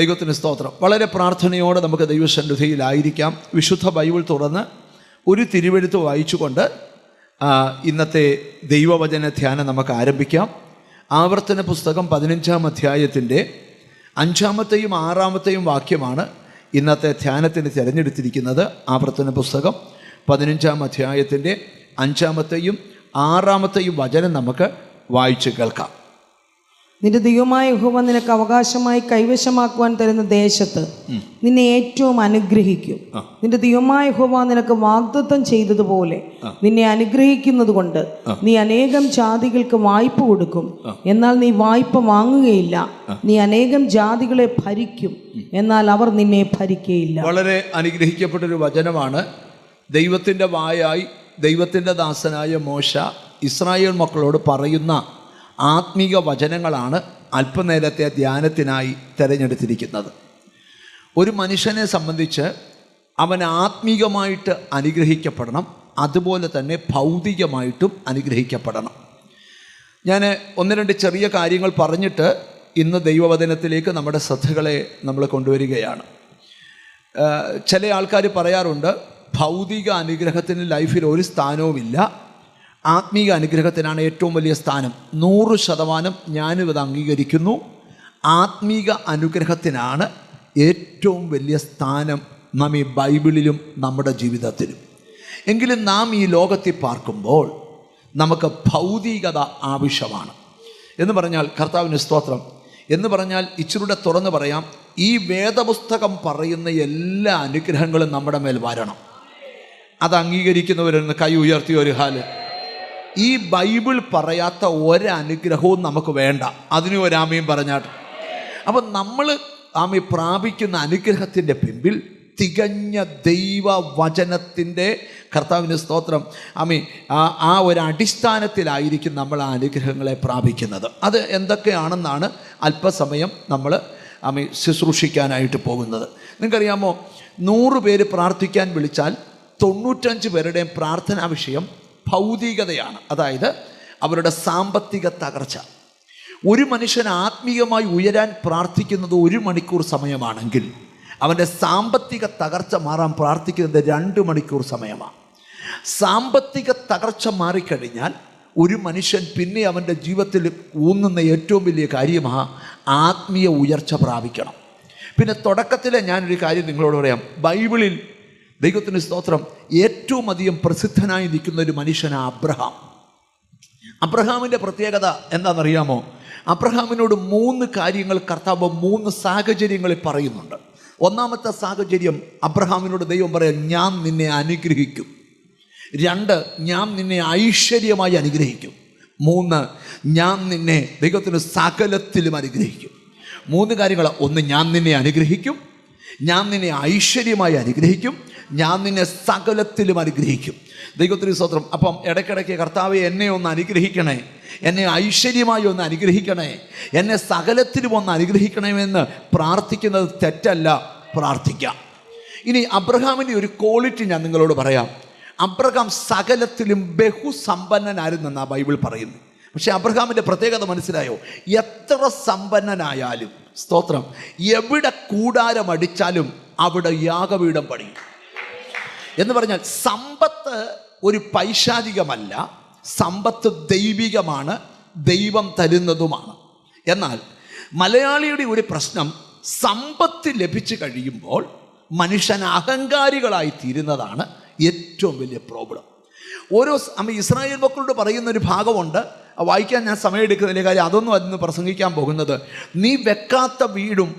ദൈവത്തിന് സ്തോത്രം. വളരെ പ്രാർത്ഥനയോടെ നമുക്ക് ദൈവസന്നിധിയിലായിരിക്കാം. വിശുദ്ധ ബൈബിൾ തുറന്ന് ഒരു തിരുവെഴുത്ത് വായിച്ചുകൊണ്ട് ഇന്നത്തെ ദൈവവചന ധ്യാനം നമുക്ക് ആരംഭിക്കാം. ആവർത്തന പുസ്തകം 15-ാം അധ്യായത്തിൻ്റെ 5-ാമത്തെയും 6-ാമത്തെയും വാക്യമാണ് ഇന്നത്തെ ധ്യാനത്തിന് തിരഞ്ഞെടുത്തിരിക്കുന്നത്. ആവർത്തന പുസ്തകം 15-ാം അധ്യായത്തിൻ്റെ 5-ാമത്തെയും 6-ാമത്തെയും വചനം നമുക്ക് വായിച്ച് കേൾക്കാം. നിന്റെ ദൈവമായ യഹോവ നിനക്ക് അവകാശമായി കൈവശമാക്കുവാൻ തരുന്ന ദേശത്ത് നിന്നെ ഏറ്റവും അനുഗ്രഹിക്കും. നിന്റെ ദൈവമായ യഹോവ നിനക്ക് വാഗ്ദത്തം ചെയ്തതുപോലെ നിന്നെ അനുഗ്രഹിക്കുന്നത് കൊണ്ട് നീ അനേകം ജാതികൾക്ക് വായ്പ കൊടുക്കും, എന്നാൽ നീ വായ്പ വാങ്ങുകയില്ല. നീ അനേകം ജാതികളെ ഭരിക്കും, എന്നാൽ അവർ നിന്നെ ഭരിക്കുകയില്ല. വളരെ അനുഗ്രഹിക്കപ്പെട്ടൊരു വചനമാണ്. ദൈവത്തിൻ്റെ വായായി ദൈവത്തിൻ്റെ ദാസനായ മോശ ഇസ്രായേൽ മക്കളോട് പറയുന്ന ആത്മീക വചനങ്ങളാണ് അല്പനേരത്തെ ധ്യാനത്തിനായി തിരഞ്ഞെടുത്തിരിക്കുന്നത്. ഒരു മനുഷ്യനെ സംബന്ധിച്ച് അവൻ ആത്മീകമായിട്ട് അനുഗ്രഹിക്കപ്പെടണം, അതുപോലെ തന്നെ ഭൗതികമായിട്ടും അനുഗ്രഹിക്കപ്പെടണം. ഞാൻ 1-2 ചെറിയ കാര്യങ്ങൾ പറഞ്ഞിട്ട് ഇന്ന് ദൈവവചനത്തിലേക്ക് നമ്മുടെ ശ്രദ്ധകളെ നമ്മൾ കൊണ്ടുവരികയാണ്. ചില ആൾക്കാർ പറയാറുണ്ട്, ഭൗതിക അനുഗ്രഹത്തിന് ലൈഫിൽ ഒരു സ്ഥാനവുമില്ല, ആത്മീക അനുഗ്രഹത്തിനാണ് ഏറ്റവും വലിയ സ്ഥാനം. 100% ഞാനിത് അംഗീകരിക്കുന്നു. ആത്മീക അനുഗ്രഹത്തിനാണ് ഏറ്റവും വലിയ സ്ഥാനം നാം ഈ ബൈബിളിലും നമ്മുടെ ജീവിതത്തിലും. എങ്കിലും നാം ഈ ലോകത്തിൽ പാർക്കുമ്പോൾ നമുക്ക് ഭൗതികത ആവശ്യമാണ്. എന്ന് പറഞ്ഞാൽ കർത്താവിന് സ്തോത്രം എന്ന് പറഞ്ഞാൽ ഇച്ചിരൂടെ തുറന്ന് പറയാം, ഈ വേദപുസ്തകം പറയുന്ന എല്ലാ അനുഗ്രഹങ്ങളും നമ്മുടെ മേൽ വരണം. അത് അംഗീകരിക്കുന്നവരെന്ന് കൈ ഉയർത്തിയ ഒരു ഹാല്. ഈ ബൈബിൾ പറയാത്ത ഒരനുഗ്രഹവും നമുക്ക് വേണ്ട. അതിന് ഒരാമയും പറഞ്ഞാട്ട്. അപ്പം നമ്മൾ ആമി പ്രാപിക്കുന്ന അനുഗ്രഹത്തിൻ്റെ പിമ്പിൽ തികഞ്ഞ ദൈവവചനത്തിൻ്റെ കർത്താവിന് സ്തോത്രം ആമി ആ ഒരു അടിസ്ഥാനത്തിലായിരിക്കും നമ്മൾ ആ അനുഗ്രഹങ്ങളെ പ്രാപിക്കുന്നത്. അത് എന്തൊക്കെയാണെന്നാണ് അല്പസമയം നമ്മൾ ആമി ശുശ്രൂഷിക്കാനായിട്ട് പോകുന്നത്. നിങ്ങൾക്കറിയാമോ, 100 പേര് പ്രാർത്ഥിക്കാൻ വിളിച്ചാൽ 95 പേരുടെയും പ്രാർത്ഥനാ വിഷയം ഭൗതികതയാണ്. അതായത് അവരുടെ സാമ്പത്തിക തകർച്ച. ഒരു മനുഷ്യൻ ആത്മീയമായി ഉയരാൻ പ്രാർത്ഥിക്കുന്നത് 1 മണിക്കൂർ സമയമാണെങ്കിൽ അവൻ്റെ സാമ്പത്തിക തകർച്ച മാറാൻ പ്രാർത്ഥിക്കുന്നത് 2 മണിക്കൂർ സമയമാണ്. സാമ്പത്തിക തകർച്ച മാറിക്കഴിഞ്ഞാൽ ഒരു മനുഷ്യൻ പിന്നെ അവൻ്റെ ജീവിതത്തിൽ ഊന്നുന്ന ഏറ്റവും വലിയ കാര്യമാണ് ആത്മീയ ഉയർച്ച പ്രാപിക്കണം. പിന്നെ തുടക്കത്തിൽ ഞാനൊരു കാര്യം നിങ്ങളോട് പറയാം. ബൈബിളിൽ ദൈവത്തിന് സ്തോത്രം ഏറ്റവും അധികം പ്രസിദ്ധനായി നിൽക്കുന്ന ഒരു മനുഷ്യനാണ് അബ്രഹാം. അബ്രഹാമിൻ്റെ പ്രത്യേകത എന്താണെന്നറിയാമോ? അബ്രഹാമിനോട് 3 കാര്യങ്ങൾ കർത്താവ് 3 സാഹചര്യങ്ങളിൽ പറയുന്നുണ്ട്. 1-ാമത്തെ സാഹചര്യം, അബ്രഹാമിനോട് ദൈവം പറയാം, ഞാൻ നിന്നെ അനുഗ്രഹിക്കും. 2, ഞാൻ നിന്നെ ഐശ്വര്യമായി അനുഗ്രഹിക്കും. 3, ഞാൻ നിന്നെ ദൈവത്തിന് സകലത്തിലും അനുഗ്രഹിക്കും. 3 കാര്യങ്ങൾ. 1, ഞാൻ നിന്നെ അനുഗ്രഹിക്കും. ഞാൻ നിന്നെ ഐശ്വര്യമായി അനുഗ്രഹിക്കും. ഞാൻ നിന്നെ സകലത്തിലും അനുഗ്രഹിക്കും. ദൈവത്തിന് സ്തോത്രം. അപ്പം ഇടയ്ക്കിടയ്ക്ക് കർത്താവെ എന്നെ ഒന്ന് അനുഗ്രഹിക്കണേ, എന്നെ ഐശ്വര്യമായി ഒന്ന് അനുഗ്രഹിക്കണേ, എന്നെ സകലത്തിലും ഒന്ന് അനുഗ്രഹിക്കണമെന്ന് പ്രാർത്ഥിക്കുന്നത് തെറ്റല്ല, പ്രാർത്ഥിക്കാം. ഇനി അബ്രഹാമിൻ്റെ ഒരു ക്വാളിറ്റി ഞാൻ നിങ്ങളോട് പറയാം. അബ്രഹാം സകലത്തിലും ബഹുസമ്പന്നനായിരുന്നെന്നാണ് ബൈബിൾ പറയുന്നത്. പക്ഷേ അബ്രഹാമിൻ്റെ പ്രത്യേകത മനസ്സിലായോ? എത്ര സമ്പന്നനായാലും സ്തോത്രം, എവിടെ കൂടാരം അടിച്ചാലും അവിടെ യാഗപീഠം പണിയും. എന്ന് പറഞ്ഞാൽ സമ്പത്ത് ഒരു പൈശാചികമല്ല, സമ്പത്ത് ദൈവികമാണ്, ദൈവം തരുന്നതുമാണ്. എന്നാൽ മലയാളിയുടെ ഒരു പ്രശ്നം, സമ്പത്ത് ലഭിച്ചു കഴിയുമ്പോൾ മനുഷ്യൻ അഹങ്കാരികളായി തീരുന്നതാണ് ഏറ്റവും വലിയ പ്രോബ്ലം. ഇസ്രായേൽ മക്കളോട് പറയുന്നൊരു ഭാഗമുണ്ട്, വായിക്കാൻ ഞാൻ സമയമെടുക്കുന്നതിൻ്റെ കാര്യം അതൊന്നും അതിന് പ്രസംഗിക്കാൻ പോകുന്നത്. നീ വെക്കാത്ത വീടും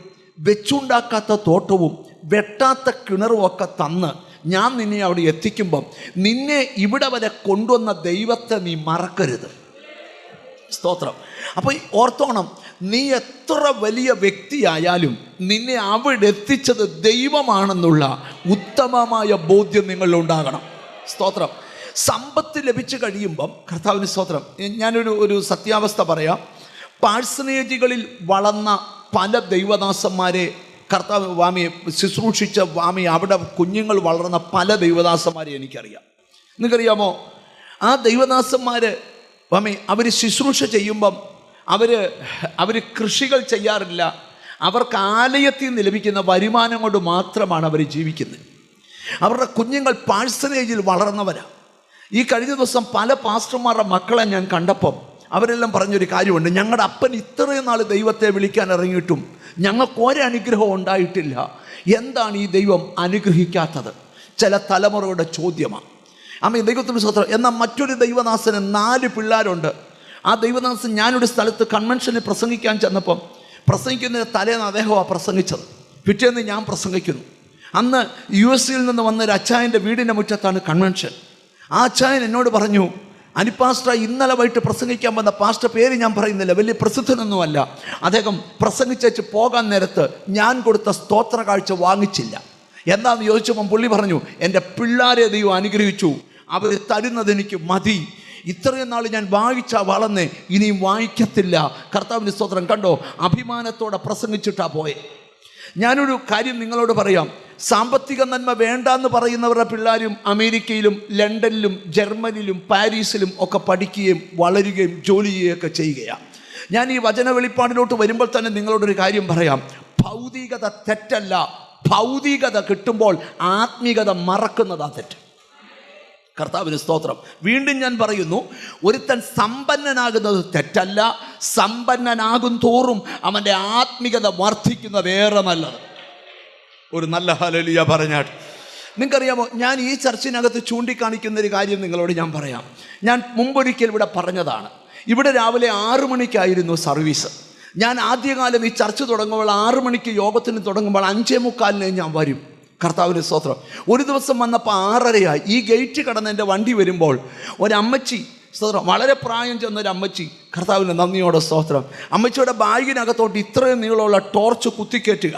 വെച്ചുണ്ടാക്കാത്ത തോട്ടവും വെട്ടാത്ത കിണറും ഒക്കെ തന്ന് ഞാൻ നിന്നെ അവിടെ എത്തിക്കുമ്പം നിന്നെ ഇവിടെ വരെ കൊണ്ടുവന്ന ദൈവത്തെ നീ മറക്കരുത്. സ്തോത്രം. അപ്പോൾ ഓർത്തോണം, നീ എത്ര വലിയ വ്യക്തിയായാലും നിന്നെ അവിടെ എത്തിച്ചത് ദൈവമാണെന്നുള്ള ഉത്തമമായ ബോധ്യം നിങ്ങളിലുണ്ടാകണം. സ്തോത്രം. സമ്പത്ത് ലഭിച്ചു കഴിയുമ്പം കർത്താവിന് സ്തോത്രം. ഞാനൊരു സത്യാവസ്ഥ പറയാം. പാഴ്സനേജുകളിൽ വളർന്ന പല ദൈവദാസന്മാരെ കർത്താവ് വാമിയെ ശുശ്രൂഷിച്ച വാമി അവിടെ കുഞ്ഞുങ്ങൾ വളർന്ന പല ദൈവദാസന്മാരെ എനിക്കറിയാം. നിങ്ങൾക്കറിയാമോ? ആ ദൈവദാസന്മാർ വാമി അവർ ശുശ്രൂഷ ചെയ്യുമ്പം അവർ കൃഷികൾ ചെയ്യാറില്ല. അവർക്ക് ആലയത്തിൽ നിന്ന് ലഭിക്കുന്ന വരുമാനം കൊണ്ട് മാത്രമാണ് അവർ ജീവിക്കുന്നത്. അവരുടെ കുഞ്ഞുങ്ങൾ പാഴ്സനേജിൽ വളർന്നവരാണ്. ഈ കഴിഞ്ഞ ദിവസം പല പാസ്റ്റർമാരുടെ മക്കളെ ഞാൻ കണ്ടപ്പം അവരെല്ലാം പറഞ്ഞൊരു കാര്യമുണ്ട്, ഞങ്ങളുടെ അപ്പൻ ഇത്രയും നാൾ ദൈവത്തെ വിളിക്കാൻ ഇറങ്ങിയിട്ടും ഞങ്ങൾക്ക് ഒരനുഗ്രഹം ഉണ്ടായിട്ടില്ല. എന്താണ് ഈ ദൈവം അനുഗ്രഹിക്കാത്തത്? ചില തലമുറയുടെ ചോദ്യമാണ്. ദൈവത്തിന് സ്തോത്രം. എന്നാൽ മറ്റൊരു ദൈവദാസന് 4 പിള്ളേരുണ്ട്. ആ ദൈവദാസൻ ഞാനൊരു സ്ഥലത്ത് കൺവെൻഷനിൽ പ്രസംഗിക്കാൻ ചെന്നപ്പം പ്രസംഗിക്കുന്നതിന് തലേന്ന് അദ്ദേഹമാണ് പ്രസംഗിച്ചത്. പിറ്റേന്ന് ഞാൻ പ്രസംഗിക്കുന്നു. അന്ന് US നിന്ന് വന്നൊരു അച്ചായൻ്റെ വീടിൻ്റെ മുറ്റത്താണ് കൺവെൻഷൻ. ആ അച്ചായൻ എന്നോട് പറഞ്ഞു, അനിപ്പാസ്റ്റർ ഇന്നലെ വൈകിട്ട് പ്രസംഗിക്കാൻ വന്ന പാസ്റ്റർ, പേര് ഞാൻ പറയുന്നില്ല, വലിയ പ്രസിദ്ധനൊന്നുമല്ല, അദ്ദേഹം പ്രസംഗിച്ചു പോകാൻ നേരത്ത് ഞാൻ കൊടുത്ത സ്തോത്ര കാഴ്ച വാങ്ങിച്ചില്ല. എന്താണെന്ന് ചോദിച്ചപ്പം പുള്ളി പറഞ്ഞു, എൻ്റെ പിള്ളേരെ ദൈവം അനുഗ്രഹിച്ചു, അവർ തരുന്നത് എനിക്ക് മതി. ഇത്രയും നാൾ ഞാൻ വായിച്ചാ വളർന്നേ, ഇനിയും വായിക്കത്തില്ല. കർത്താവിൻ്റെ സ്തോത്രം. കണ്ടോ, അഭിമാനത്തോടെ പ്രസംഗിച്ചിട്ടാ പോയെ. ഞാനൊരു കാര്യം നിങ്ങളോട് പറയാം. സാമ്പത്തിക നന്മ വേണ്ടാന്ന് പറയുന്നവരുടെ പിള്ളേരും അമേരിക്കയിലും ലണ്ടനിലും ജർമ്മനിയിലും പാരീസിലും ഒക്കെ പഠിക്കുകയും വളരുകയും ജോലി ചെയ്യുകയൊക്കെ ചെയ്യുകയാണ്. ഞാൻ ഈ വചന വെളിപ്പാടിലോട്ട് വരുമ്പോൾ തന്നെ നിങ്ങളോടൊരു കാര്യം പറയാം. ഭൗതികത തെറ്റല്ല, ഭൗതികത കിട്ടുമ്പോൾ ആത്മീകത മറക്കുന്നതാ തെറ്റ്. കർത്താവിന് സ്തോത്രം. വീണ്ടും ഞാൻ പറയുന്നു, ഒരുത്തൻ സമ്പന്നനാകുന്നത് തെറ്റല്ല, സമ്പന്നനാകും തോറും അവൻ്റെ ആത്മീകത വർദ്ധിക്കുന്നത് ഏറെ നല്ലത്. ഒരു നല്ല ഹല്ലേലൂയ പറഞ്ഞാട്ട്. നിങ്ങൾക്കറിയാമോ, ഞാൻ ഈ ചർച്ചിനകത്ത് ചൂണ്ടിക്കാണിക്കുന്നൊരു കാര്യം നിങ്ങളോട് ഞാൻ പറയാം. ഞാൻ മുമ്പൊരിക്കൽ ഇവിടെ പറഞ്ഞതാണ്. ഇവിടെ രാവിലെ 6 മണിക്കായിരുന്നു സർവീസ്. ഞാൻ ആദ്യകാലം ഈ ചർച്ച് തുടങ്ങുമ്പോൾ 6 മണിക്ക് യോഗത്തിന് തുടങ്ങുമ്പോൾ 5:45 ഞാൻ വരും. കർത്താവിന് സ്തോത്രം. ഒരു ദിവസം വന്നപ്പോൾ 6:30 ഈ ഗേറ്റ് കടന്ന് എൻ്റെ വണ്ടി വരുമ്പോൾ ഒരമ്മച്ചി, സ്തോത്രം, വളരെ പ്രായം ചെന്നൊരു അമ്മച്ചി, കർത്താവിന് നന്ദിയോടെ സ്തോത്രം, അമ്മച്ചിയുടെ ബാഗിനകത്തോട്ട് ഇത്രയും നീളമുള്ള ടോർച്ച് കുത്തിക്കയറ്റുക.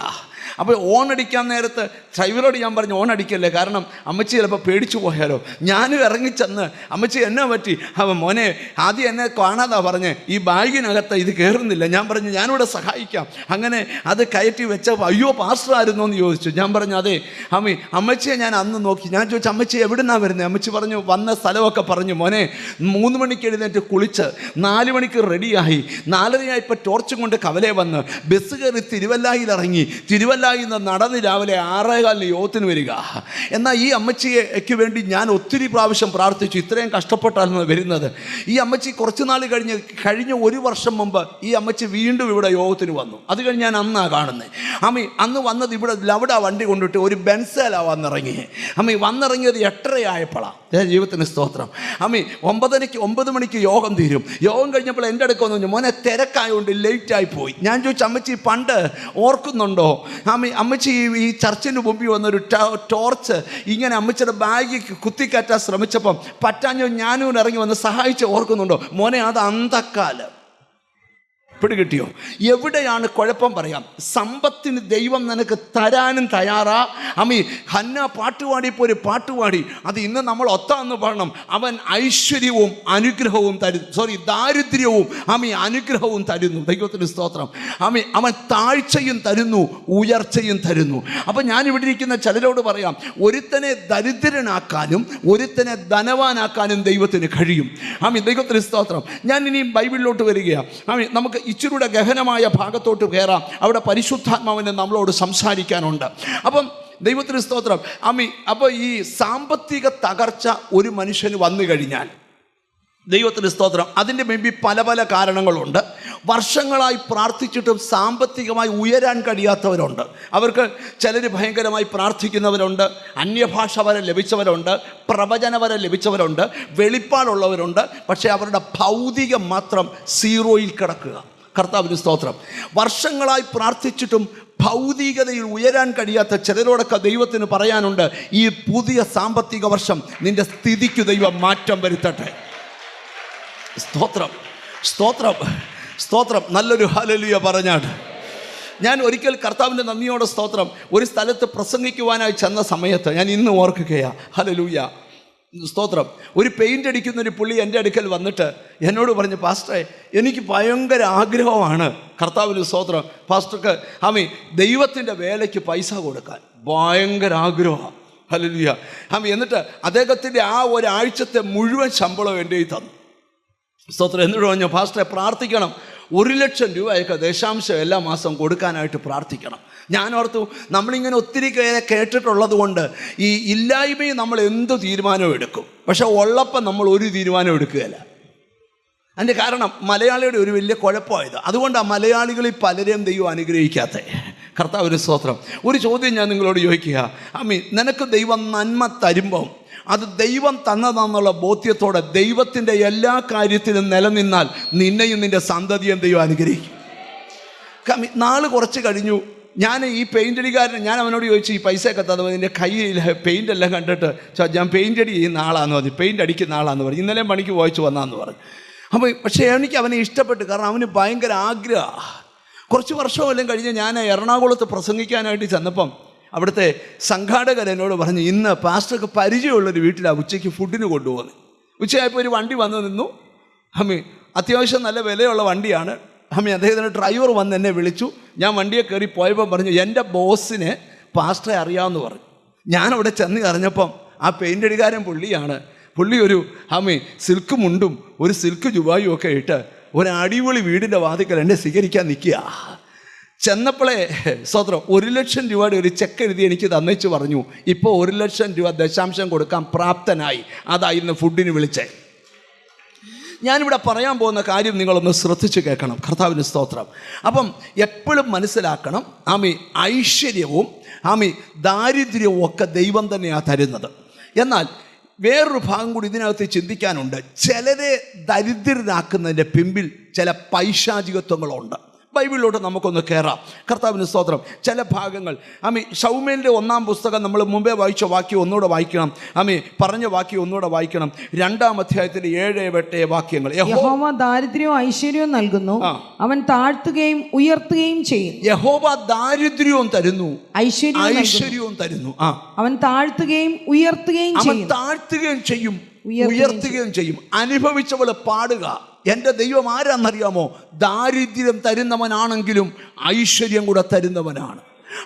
അപ്പോൾ ഓൺ അടിക്കാൻ നേരത്ത് ഡ്രൈവറോട് ഞാൻ പറഞ്ഞു, ഓൺ അടിക്കല്ലേ, കാരണം അമ്മച്ചി ചിലപ്പോൾ പേടിച്ചു പോയാലോ. ഞാനും ഇറങ്ങിച്ചെന്ന്, അമ്മച്ചി എന്നാ പറ്റി? മോനെ, ആദ്യം എന്നെ കാണാതാ പറഞ്ഞ്, ഈ ബാഗിനകത്ത് ഇത് കയറുന്നില്ല. ഞാൻ പറഞ്ഞു, ഞാനിവിടെ സഹായിക്കാം. അങ്ങനെ അത് കയറ്റി വെച്ചപ്പോൾ, അയ്യോ പാസ്റ്റർ ആയിരുന്നോ എന്ന് ചോദിച്ചു. ഞാൻ പറഞ്ഞു, അതെ അമ്മച്ചിയെ ഞാൻ അന്ന് നോക്കി. ഞാൻ ചോദിച്ചു, അമ്മച്ചി എവിടുന്നാണ് വരുന്നത്? അമ്മച്ചി പറഞ്ഞു, വന്ന സ്ഥലമൊക്കെ പറഞ്ഞു. മോനെ, 3 മണിക്ക് എഴുന്നേറ്റ് കുളിച്ച് 4 മണിക്ക് റെഡിയായി, 4:30 ഇപ്പോൾ ടോർച്ചും കൊണ്ട് കവലേ വന്ന് ബസ് കയറി തിരുവല്ലായിൽ ഇറങ്ങി, തിരുവല്ലായിൽ നിന്ന് നടന്ന് രാവിലെ 6:15 യോഗത്തിന് വരിക. എന്നാൽ ഈ അമ്മച്ചിക്ക് വേണ്ടി ഞാൻ ഒത്തിരി പ്രാവശ്യം പ്രാർത്ഥിച്ചു. ഇത്രയും കഷ്ടപ്പെട്ടാണ് വരുന്നത്. ഈ അമ്മച്ചി കുറച്ച് നാൾ കഴിഞ്ഞ 1 വർഷം മുമ്പ് ഈ അമ്മച്ചി വീണ്ടും ഇവിടെ യോഗത്തിന് വന്നു. അത് കഴിഞ്ഞ് ഞാൻ അന്നാണ് കാണുന്നത്. അന്ന് വന്നത് ഇവിടെ ലവഡ വണ്ടി കൊണ്ടിട്ട് ഒരു ബെൻസേലാണ് വന്നിറങ്ങി. വന്നിറങ്ങിയത് 8:30 ആയപ്പോഴാണ്. ജീവിതത്തിന് സ്തോത്രം. 9 മണിക്ക് യോഗം തീരും. യോഗം കഴിഞ്ഞപ്പോൾ എൻ്റെ അടുക്ക വന്നു, മോനെ തിരക്കായതുകൊണ്ട് ലേറ്റായി പോയി. ഞാൻ ചോദിച്ചു, അമ്മച്ചി പണ്ട് ഓർക്കുന്നുണ്ടോ? അമ്മച്ചി ഈ ചർച്ചിന് മുമ്പിൽ വന്നൊരു ടോർച്ച് ഇങ്ങനെ അമ്മച്ചിയുടെ ബാഗിൽ കുത്തിക്കയറ്റാൻ ശ്രമിച്ചപ്പം പറ്റാഞ്ഞോ ഞാനും ഇറങ്ങി വന്ന് സഹായിച്ച് ഓർക്കുന്നുണ്ടോ? മോനെ, അത് അന്ധക്കാലം. പിടികിട്ടിയോ? എവിടെയാണ് കുഴപ്പം? പറയാം. സമ്പത്തിന് ദൈവം നിനക്ക് തരാനും തയ്യാറാ. ഹന്ന പാട്ടുപാടിയപ്പോൾ ഒരു പാട്ടുപാടി, അത് ഇന്ന് നമ്മൾ ഒത്താന്ന് പറയണം. അവൻ ഐശ്വര്യവും അനുഗ്രഹവും തരുന്നു, ദാരിദ്ര്യവും അനുഗ്രഹവും തരുന്നു. ദൈവത്തിന് സ്തോത്രം. അവൻ താഴ്ചയും തരുന്നു, ഉയർച്ചയും തരുന്നു. അപ്പം ഞാനിവിടെ ഇരിക്കുന്ന ചിലരോട് പറയാം, ഒരുത്തനെ ദരിദ്രനാക്കാനും ഒരുത്തനെ ധനവാനാക്കാനും ദൈവത്തിന് കഴിയും. ദൈവത്തിന് സ്തോത്രം. ഞാൻ ഇനി ബൈബിളിലോട്ട് വരികയാണ്. നമുക്ക് ഇച്ചിരൂടെ ഗഹനമായ ഭാഗത്തോട്ട് കയറാം. അവിടെ പരിശുദ്ധാത്മാവിനെ നമ്മളോട് സംസാരിക്കാനുണ്ട്. അപ്പം ദൈവത്തിന് സ്തോത്രം. അപ്പോൾ ഈ സാമ്പത്തിക തകർച്ച ഒരു മനുഷ്യന് വന്നു കഴിഞ്ഞാൽ, ദൈവത്തിന് സ്തോത്രം, അതിൻ്റെ മുമ്പിൽ പല പല കാരണങ്ങളുണ്ട്. വർഷങ്ങളായി പ്രാർത്ഥിച്ചിട്ടും സാമ്പത്തികമായി ഉയരാൻ കഴിയാത്തവരുണ്ട്. അവർക്ക് ചിലർ ഭയങ്കരമായി പ്രാർത്ഥിക്കുന്നവരുണ്ട്, അന്യഭാഷ വരെ ലഭിച്ചവരുണ്ട്, പ്രവചന വരെ ലഭിച്ചവരുണ്ട്, വെളിപ്പാടുള്ളവരുണ്ട്. പക്ഷേ അവരുടെ ഭൗതികം മാത്രം 0യിൽ കിടക്കുക. കർത്താവിന് സ്തോത്രം. വർഷങ്ങളായി പ്രാർത്ഥിച്ചിട്ടും ഭൗതികതയിൽ ഉയരാൻ കഴിയാത്ത ചിലരോടൊക്കെ ദൈവത്തിന് പറയാനുണ്ട്, ഈ പുതിയ സാമ്പത്തിക വർഷം നിന്റെ സ്ഥിതിക്ക് ദൈവം മാറ്റം വരുത്തട്ടെ. സ്തോത്രം, സ്തോത്രം, സ്തോത്രം. നല്ലൊരു ഹല്ലേലൂയ പറഞ്ഞാണ്. ഞാൻ ഒരിക്കൽ കർത്താവിൻ്റെ നന്ദിയോടെ സ്തോത്രം ഒരു സ്ഥലത്ത് പ്രസംഗിക്കുവാനായി ചെന്ന സമയത്ത് ഞാൻ ഇന്ന് ഓർക്കുകയാണ്. ഹല്ലേലൂയ, സ്തോത്രം. ഒരു പെയിൻ്റ് അടിക്കുന്നൊരു പുള്ളി എൻ്റെ അടുക്കൽ വന്നിട്ട് എന്നോട് പറഞ്ഞു, പാസ്റ്ററെ, എനിക്ക് ഭയങ്കര ആഗ്രഹമാണ്, കർത്താവിന് സ്തോത്രം, പാസ്റ്റർക്ക് ദൈവത്തിൻ്റെ വേലയ്ക്ക് പൈസ കൊടുക്കാൻ ഭയങ്കര ആഗ്രഹമാണ്. ഹല്ലേലൂയ. എന്നിട്ട് അദ്ദേഹത്തിൻ്റെ ആ ഒരാഴ്ചത്തെ മുഴുവൻ ശമ്പളം എൻ്റെ കയ്യിൽ തന്നു. സ്തോത്രം. എന്നിട്ട് പറഞ്ഞു, പാസ്റ്ററെ പ്രാർത്ഥിക്കണം, 1,00,000 രൂപയൊക്കെ ദശാംശം എല്ലാ മാസം കൊടുക്കാനായിട്ട് പ്രാർത്ഥിക്കണം. ഞാൻ ഓർത്തു, നമ്മളിങ്ങനെ ഒത്തിരി കേട്ടിട്ടുള്ളത് കൊണ്ട് ഈ ഇല്ലായ്മയും നമ്മൾ എന്ത് തീരുമാനവും എടുക്കും, പക്ഷെ ഉള്ളപ്പം നമ്മൾ ഒരു തീരുമാനം എടുക്കുകയില്ല. അതിൻ്റെ കാരണം മലയാളിയുടെ ഒരു വലിയ കുഴപ്പമായത്. അതുകൊണ്ടാണ് മലയാളികളിൽ പലരെയും ദൈവം അനുഗ്രഹിക്കാത്തത്. കർത്താവിന് സ്തോത്രം. ഒരു ചോദ്യം ഞാൻ നിങ്ങളോട് ചോദിക്കുക. നിനക്ക് ദൈവം നന്മ തരുമ്പം അത് ദൈവം തന്നതാണെന്നുള്ള ബോധ്യത്തോടെ ദൈവത്തിൻ്റെ എല്ലാ കാര്യത്തിലും നിലനിന്നാൽ നിന്നെയും നിൻ്റെ സന്തതിയും ദൈവം അനുഗ്രഹിക്കും. നാള് കുറച്ച് കഴിഞ്ഞു, ഞാൻ ഈ പെയിൻ്റടിക്കാരൻ, ഞാൻ അവനോട് ചോദിച്ചു, ഈ പൈസയൊക്കെ തന്നത് നിൻ്റെ കയ്യിൽ പെയിൻ്റെല്ലാം കണ്ടിട്ട് ഞാൻ പെയിൻ്റ് അടി ചെയ്യുന്ന ആളാന്ന് പറഞ്ഞു, പെയിൻ്റ് അടിക്കുന്ന ആളാന്ന് പറഞ്ഞു, ഇന്നലെ പണിക്ക് വായിച്ചു വന്നാന്ന് പറഞ്ഞു. അപ്പോൾ പക്ഷേ എനിക്ക് അവനെ ഇഷ്ടപ്പെട്ടു, കാരണം അവന് ഭയങ്കര ആഗ്രഹമാണ്. കുറച്ച് വർഷമെല്ലാം കഴിഞ്ഞ് ഞാൻ എറണാകുളത്ത് പ്രസംഗിക്കാനായിട്ട് ചെന്നപ്പം അവിടുത്തെ സംഘാടകർ എന്നോട് പറഞ്ഞു, ഇന്ന് പാസ്റ്റർക്ക് പരിചയമുള്ളൊരു വീട്ടിലാണ് ഉച്ചയ്ക്ക് ഫുഡിന് കൊണ്ടുപോകുന്നത്. ഉച്ചയായപ്പോൾ ഒരു വണ്ടി വന്ന് നിന്നു. അത്യാവശ്യം നല്ല വിലയുള്ള വണ്ടിയാണ്. അദ്ദേഹത്തിൻ്റെ ഡ്രൈവർ വന്ന് എന്നെ വിളിച്ചു. ഞാൻ വണ്ടിയെ കയറി പോയപ്പോൾ പറഞ്ഞു, എൻ്റെ ബോസിന് പാസ്റ്ററെ അറിയാമെന്ന് പറഞ്ഞു. ഞാനവിടെ ചെന്ന് അറിഞ്ഞപ്പം ആ പെയിൻ്റടിക്കാരൻ പുള്ളിയാണ്. പുള്ളി ഒരു സിൽക്ക് മുണ്ടും ഒരു സിൽക്ക് ജുബായും ഒക്കെ ഇട്ട് ഒരു അടിപൊളി വീടിൻ്റെ വാതിക്കൽ എന്നെ സ്വീകരിക്കാൻ നിൽക്കുക. ചെന്നപ്പോഴേ സ്വത്രം 1,00,000 രൂപയുടെ ഒരു ചെക്ക് എഴുതി എനിക്ക് തന്നേച്ച് പറഞ്ഞു, ഇപ്പോൾ 1,00,000 രൂപ ദശാംശം കൊടുക്കാൻ പ്രാപ്തനായി. അതായിരുന്നു ഫുഡിന് വിളിച്ചേ. ഞാനിവിടെ പറയാൻ പോകുന്ന കാര്യം നിങ്ങളൊന്ന് ശ്രദ്ധിച്ച് കേൾക്കണം. കർത്താവിന് സ്തോത്രം. അപ്പം എപ്പോഴും മനസ്സിലാക്കണം, ഐശ്വര്യവും ദാരിദ്ര്യവും ഒക്കെ ദൈവം തന്നെയാണ് തരുന്നത്. എന്നാൽ വേറൊരു ഭാഗം കൂടി ഇതിനകത്ത് ചിന്തിക്കാനുണ്ട്. ചിലരെ ദരിദ്രരാക്കുന്നതിൻ്റെ പിമ്പിൽ ചില പൈശാചികത്വങ്ങളുണ്ട്. ബൈബിളിലോട്ട് നമുക്കൊന്ന് കയറാം. കർത്താവിന് സ്തോത്രം. ചില ഭാഗങ്ങൾ ശൗമേലിൻ്റെ 1-ാം പുസ്തകം നമ്മൾ മുമ്പേ വായിച്ച വാക്യം ഒന്നുകൂടെ വായിക്കണം. പറഞ്ഞ വാക്യം ഒന്നുകൂടെ വായിക്കണം. 2-ാം അധ്യായത്തിലെ 7-8 വാക്യങ്ങൾ. യഹോവ ദാരിദ്ര്യവും ഐശ്വര്യവും നൽകുന്നു, അവൻ താഴ്ത്തുകയും ഉയർത്തുകയും ചെയ്യും. യഹോവ ദാരിദ്ര്യവും തരുന്നു, ഐശ്വര്യവും തരുന്നു. അവൻ താഴ്ത്തുകയും ഉയർത്തുകയും ചെയ്യും. താഴ്ത്തുകയും ചെയ്യും, ഉയർത്തുകയും ചെയ്യും. അനുഭവിച്ചവള് പാടുക, എൻ്റെ ദൈവം ആരാന്നറിയാമോ? ദാരിദ്ര്യം തരുന്നവനാണെങ്കിലും ഐശ്വര്യം കൂടെ തരുന്നവനാണ്.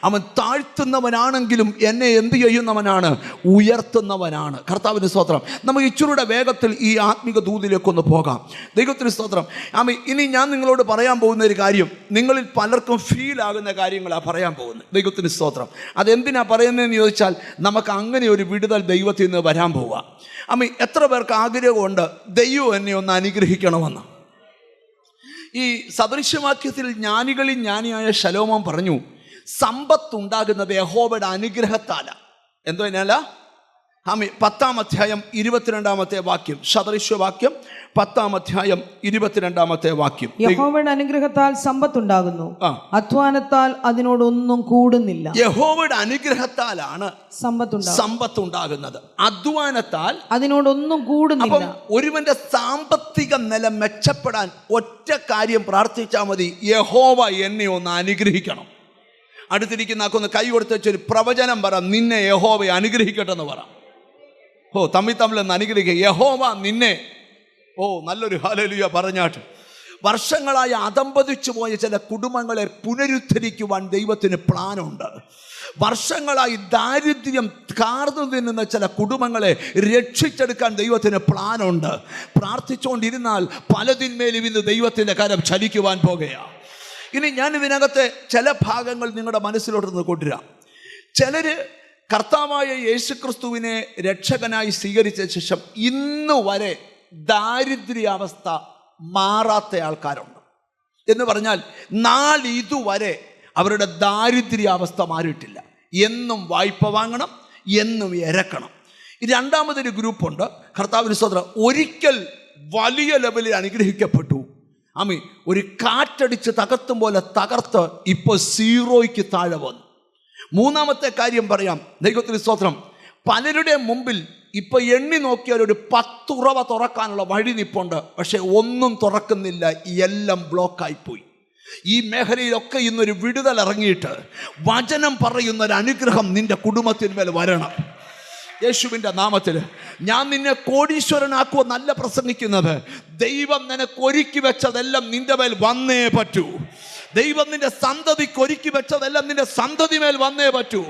അവൻ താഴ്ത്തുന്നവനാണെങ്കിലും എന്നെ എന്ത് ചെയ്യുന്നവനാണ്? ഉയർത്തുന്നവനാണ്. കർത്താവിന് സ്തോത്രം. നമുക്ക് ഇച്ചിരൂടെ വേഗത്തിൽ ഈ ആത്മിക ദൂതിലേക്കൊന്ന് പോകാം. ദൈവത്തിന് സ്തോത്രം. ഇനി ഞാൻ നിങ്ങളോട് പറയാൻ പോകുന്ന ഒരു കാര്യം നിങ്ങളിൽ പലർക്കും ഫീൽ ആകുന്ന കാര്യങ്ങളാണ് പറയാൻ പോകുന്നത്. ദൈവത്തിന് സ്തോത്രം. അതെന്തിനാ പറയുന്നതെന്ന് ചോദിച്ചാൽ, നമുക്ക് അങ്ങനെ ഒരു വിടുതൽ ദൈവത്തിൽ നിന്ന് വരാൻ പോവുക. എത്ര പേർക്ക് ആഗ്രഹമുണ്ട് ദൈവം എന്നെ ഒന്ന് അനുഗ്രഹിക്കണമെന്ന്? ഈ സദൃശ്യവാക്യത്തിൽ ജ്ഞാനികളിൽ ജ്ഞാനിയായ ശലോമോൻ പറഞ്ഞു, സമ്പത്തുണ്ടാകുന്നത് യഹോവയുടെ അനുഗ്രഹത്താല. എന്തോ എന്നാല 10-ാം അധ്യായം 22-ാമത്തെ വാക്യം, സദൃശ്യവാക്യം 10-ാം അധ്യായം 22-ാമത്തെ വാക്യം. യഹോവയുടെ അനുഗ്രഹത്താൽ സമ്പത്തുണ്ടാകുന്നു, അധ്വാനത്താൽ അതിനോടൊന്നും കൂടുന്നില്ല. യഹോവയുടെ അനുഗ്രഹത്താലാണ് സമ്പത്തുണ്ടാകുന്നത്, അധ്വാനത്താൽ അതിനോടൊന്നും കൂടുന്നില്ല. ഒരുവന്റെ സാമ്പത്തിക നില മെച്ചപ്പെടാൻ ഒറ്റ കാര്യം പ്രാർത്ഥിച്ചാൽ മതി, യഹോവ എന്നെ ഒന്ന് അനുഗ്രഹിക്കണം. അടുത്തിരിക്കുന്ന ആക്കൊന്ന് കൈ കൊടുത്ത് വെച്ചൊരു പ്രവചനം പറ, നിന്നെ യഹോവ അനുഗ്രഹിക്കട്ടെ എന്ന് പറ. തമ്മിലൊന്ന് അനുഗ്രഹിക്കുക. യഹോവ നിന്നെ, നല്ലൊരു ഹല്ലേലൂയ പറഞ്ഞാട്ട്. വർഷങ്ങളായി അധംപതിച്ചു പോയ ചില കുടുംബങ്ങളെ പുനരുദ്ധരിക്കുവാൻ ദൈവത്തിന് പ്ലാനുണ്ട്. വർഷങ്ങളായി ദാരിദ്ര്യം കാർന്നു തിന്നുന്ന ചില കുടുംബങ്ങളെ രക്ഷിച്ചെടുക്കാൻ ദൈവത്തിന് പ്ലാനുണ്ട്. പ്രാർത്ഥിച്ചുകൊണ്ടിരുന്നാൽ പലതിന്മേലും ഇന്ന് ദൈവത്തിൻ്റെ കരം ചലിക്കുവാൻ പോകുകയാണ്. ഇനി ഞാൻ ഇതിനകത്തെ ചില ഭാഗങ്ങൾ നിങ്ങളുടെ മനസ്സിലോട്ട് കൊണ്ടുവരാം. ചിലര് കർത്താവായ യേശുക്രിസ്തുവിനെ രക്ഷകനായി സ്വീകരിച്ച ശേഷം ഇന്ന് വരെ ദാരിദ്ര്യാവസ്ഥ മാറാത്ത ആൾക്കാരുണ്ട്. എന്ന് പറഞ്ഞാൽ നാളിതുവരെ അവരുടെ ദാരിദ്ര്യാവസ്ഥ മാറിയിട്ടില്ല. എന്നും വായ്പ വാങ്ങണം, എന്നും ഇരക്കണം. രണ്ടാമതൊരു ഗ്രൂപ്പുണ്ട്, കർത്താവിന് സ്തോത്രം, ഒരിക്കൽ വലിയ ലെവലിൽ അനുഗ്രഹിക്കപ്പെട്ടു, ഒരു കാറ്റടിച്ച് തകർത്തും പോലെ തകർത്ത് ഇപ്പോൾ 0യ്ക്ക് താഴെ വന്നു. മൂന്നാമത്തെ കാര്യം പറയാം. ദൈവത്തിന് സ്തോത്രം. പലരുടെ മുമ്പിൽ ഇപ്പൊ എണ്ണി നോക്കിയാൽ ഒരു 10 ഉറവ തുറക്കാനുള്ള വഴി നിപ്പുണ്ട്, പക്ഷെ ഒന്നും തുറക്കുന്നില്ല, എല്ലാം ബ്ലോക്കായിപ്പോയി. ഈ മേഖലയിലൊക്കെ ഇന്നൊരു വിടുതൽ ഇറങ്ങിയിട്ട് വചനം പറയുന്നൊരു അനുഗ്രഹം നിന്റെ കുടുംബത്തിന്മേൽ വരണം യേശുവിൻ്റെ നാമത്തിൽ. ഞാൻ നിന്നെ കോടീശ്വരനാക്കുമെന്നല്ല പ്രസംഗിക്കുന്നത്. ദൈവം നിനക്ക് ഒരുക്കി വെച്ചതെല്ലാം നിന്റെ മേൽ വന്നേ പറ്റൂ. ദൈവം നിന്റെ സന്തതിക്ക് ഒരുക്കി വെച്ചതെല്ലാം നിന്റെ സന്തതി മേൽ വന്നേ പറ്റൂ.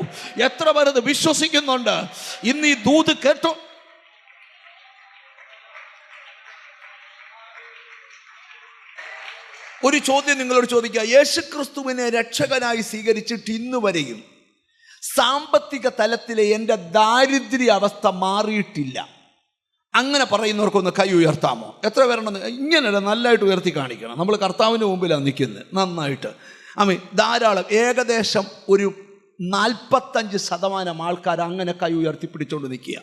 എത്ര പേർ ഇത് വിശ്വസിക്കുന്നുണ്ട്? ഇന്ന് ഈ ദൂത് കേട്ടോ. ഒരു ചോദ്യം നിങ്ങളോട് ചോദിക്കുക. യേശുക്രിസ്തുവിനെ രക്ഷകനായി സ്വീകരിച്ചിട്ട് ഇന്ന് വരെയും സാമ്പത്തിക തലത്തിലെ എൻ്റെ ദാരിദ്ര്യ അവസ്ഥ മാറിയിട്ടില്ല. അങ്ങനെ പറയുന്നവർക്കൊന്ന് കൈ ഉയർത്താമോ? എത്ര പേരുണ്ടെന്ന്? ഇങ്ങനെയല്ല, നല്ലതായിട്ട് ഉയർത്തി കാണിക്കണം. നമ്മൾ കർത്താവിൻ്റെ മുമ്പിലാണ് നിൽക്കുന്നത്. നന്നായിട്ട് ധാരാളം, ഏകദേശം ഒരു 45% ആൾക്കാർ അങ്ങനെ കൈ ഉയർത്തി പിടിച്ചുകൊണ്ട് നിൽക്കുക.